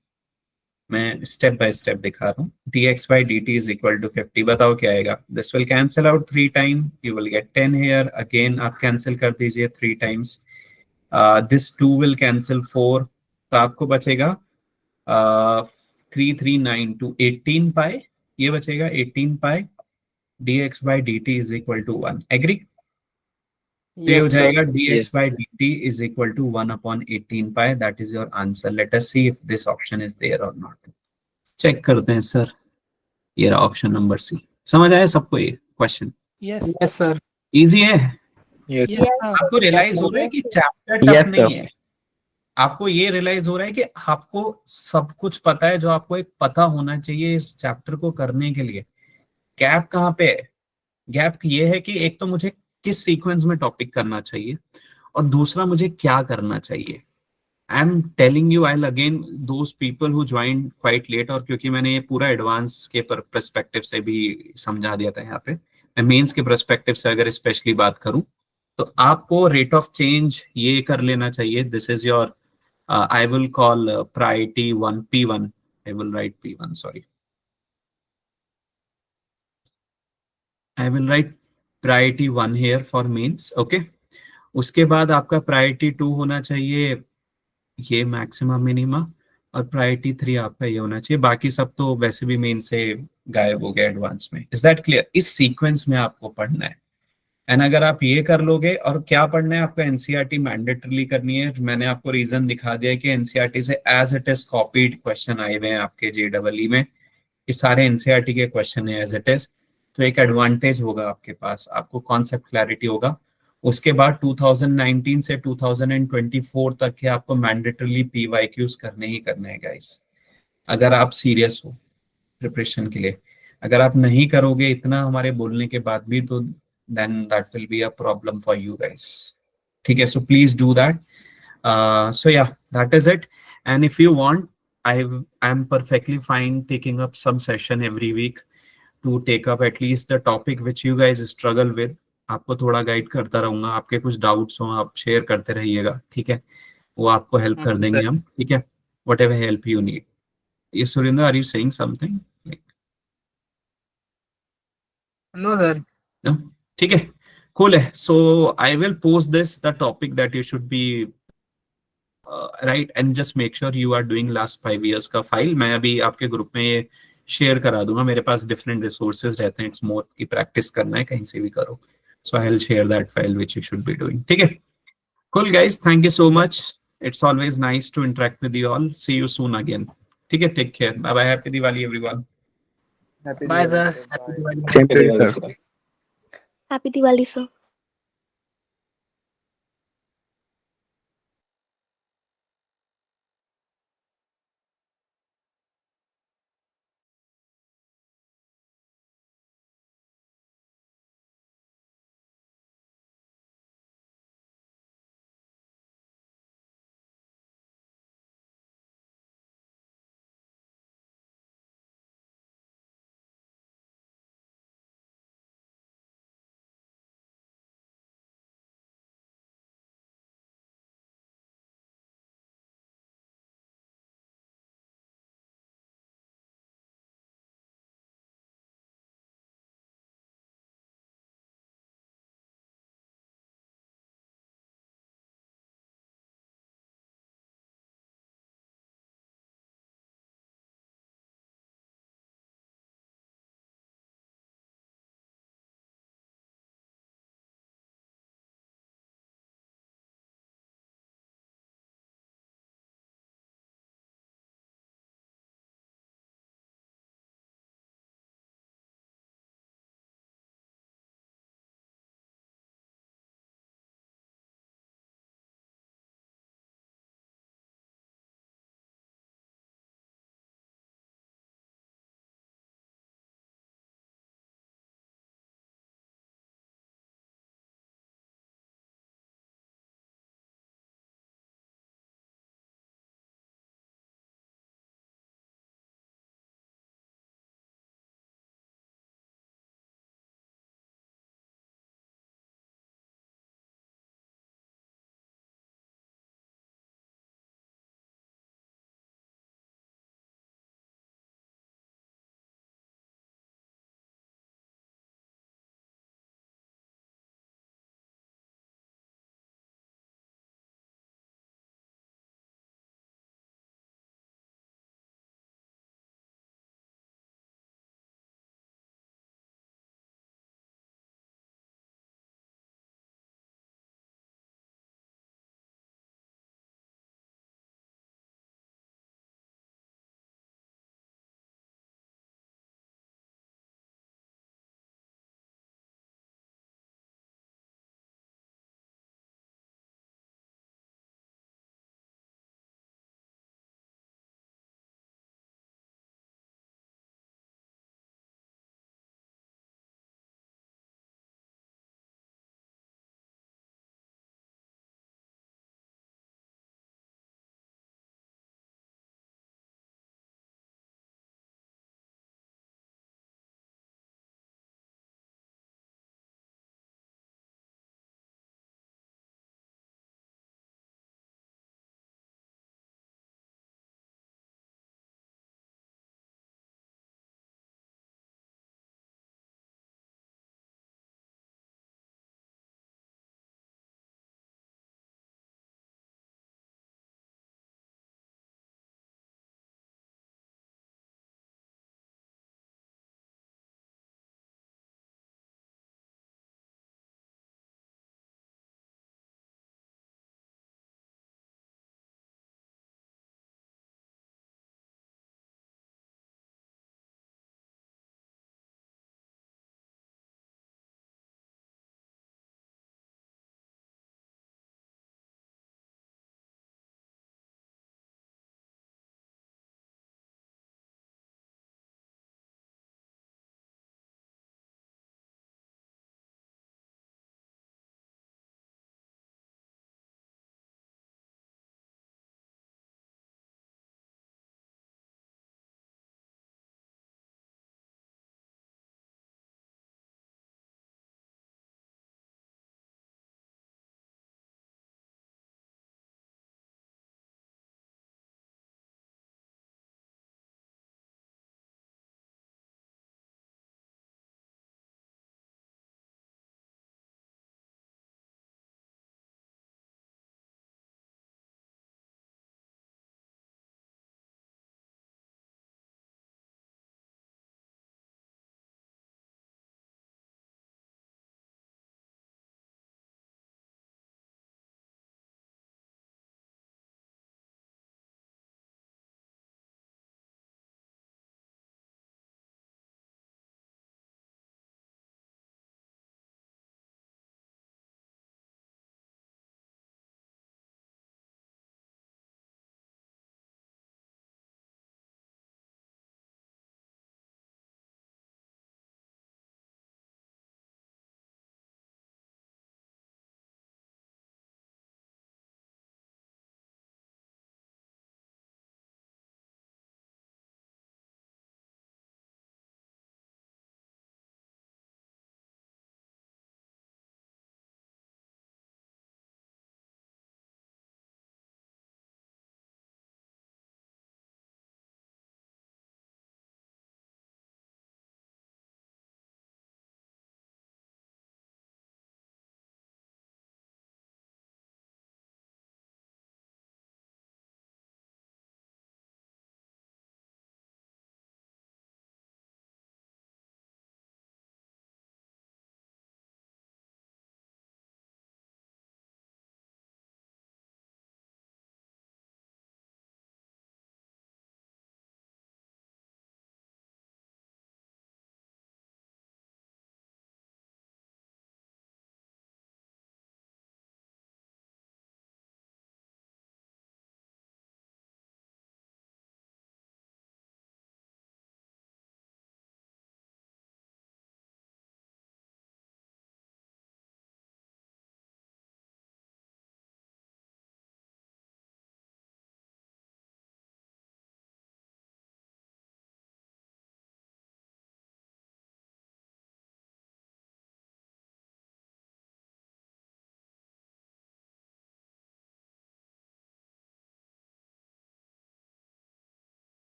मैं स्टेप बाय स्टेप दिखा रहा हूँ। dx by dt is equal to 50, बताओ क्या आएगा। This will cancel out 3 time, you will get 10 here, again आप कैंसिल कर दीजिए 3 टाइम्स, दिस 2 विल कैंसिल 4, तो आपको बचेगा 339 to 18 pi, ये बचेगा 18 pi dx by dt is equal to 1. Agree? तो ये हो
Yes, sir.
जाएगा dx by dt is equal to 1 upon 18 pi. That is your answer. Let us see if this option is there or not. Check करते हैं sir. ये रहा option number C. समझ आया सबको ये question?
Yes.
Yes, sir.
Easy है.
Yes, sir.
आपको रियलाइज हो रहा है कि चैप्टर
Yes,
टफ नहीं
sir.
है. आपको ये रियलाइज हो रहा है कि आपको सब कुछ पता है जो आपको एक पता होना चाहिए इस चैप्टर को करने के लिए. गैप कहाँ पे है? गैप ये है कि एक तो मुझे किस सीक्वेंस में टॉपिक करना चाहिए और दूसरा मुझे क्या करना चाहिए. I am telling you, I again those people who join quite late, और क्योंकि मैंने ये पूरा एडवांस के पर्सपेक्टिव से भी समझा दिया था, यहाँ पे मैं मेंस के पर्सपेक्टिव से अगर स्पेशली बात करूं तो आपको रेट ऑफ चेंज ये कर लेना चाहिए. This is your I will call priority 1 P1. I will write P1, sorry. I will write priority 1 here for mains, okay. उसके बाद आपका priority 2 होना चाहिए ये maximum minima, और priority 3 आपका ये होना चाहिए. बाकी सब तो वैसे भी मेन से गायब हो गया एडवांस में. Is that clear? इस सीक्वेंस में आपको पढ़ना है. एंड अगर आप ये कर लोगे, और क्या पढ़ना है आपको, एनसीईआरटी मैंडेटरली करनी है. मैंने आपको रीजन दिखा दिया कि एनसीईआरटी से as it is copied question आए हुए हैं आपके जेडबलई में. ये सारे एनसीईआरटी के क्वेश्चन है एज इट इज. तो एक एडवांटेज होगा आपके पास, आपको कॉन्सेप्ट क्लैरिटी होगा. उसके बाद 2019 से 2024 तक के आपको मैंडेटरली पीवाईक्यूज करने ही करने हैं गाइस, अगर आप सीरियस हो प्रिपरेशन के लिए. अगर आप नहीं करोगे इतना हमारे बोलने के बाद भी, तो then that will be a problem for you guys. Okay, so please do that. So yeah, that is it. And if you want, I'm perfectly fine taking up some session every week to take up at least the topic which you guys struggle with. आपको थोड़ा guide करता रहूंगा. आपके कुछ doubts हो आप share करते रहिएगा, ठीक है, वो आपको हेल्प कर देंगे हम, ठीक है. Whatever help you need. Yes, Surinder, are you saying something?
No, sir.
No? ठीक है, cool है. So I will post this, the topic that you should be right, and just make sure you are doing last 5 years का file. मैं अभी आपके group में ये share करा दूंगा. मेरे पास डिफरेंट रिसोर्सेज रहते हैं. इट्स मोर की प्रैक्टिस करना है, कहीं से भी करो. So I will share that file which you should be doing. ठीक है, cool guys, thank you so much. It's always nice to interact with you all. See you soon again. ठीक है, take care. Bye bye. Happy Diwali everyone.
Bye, sir. Happy Diwali.
Same to you, sir.
Happy Diwali, sir.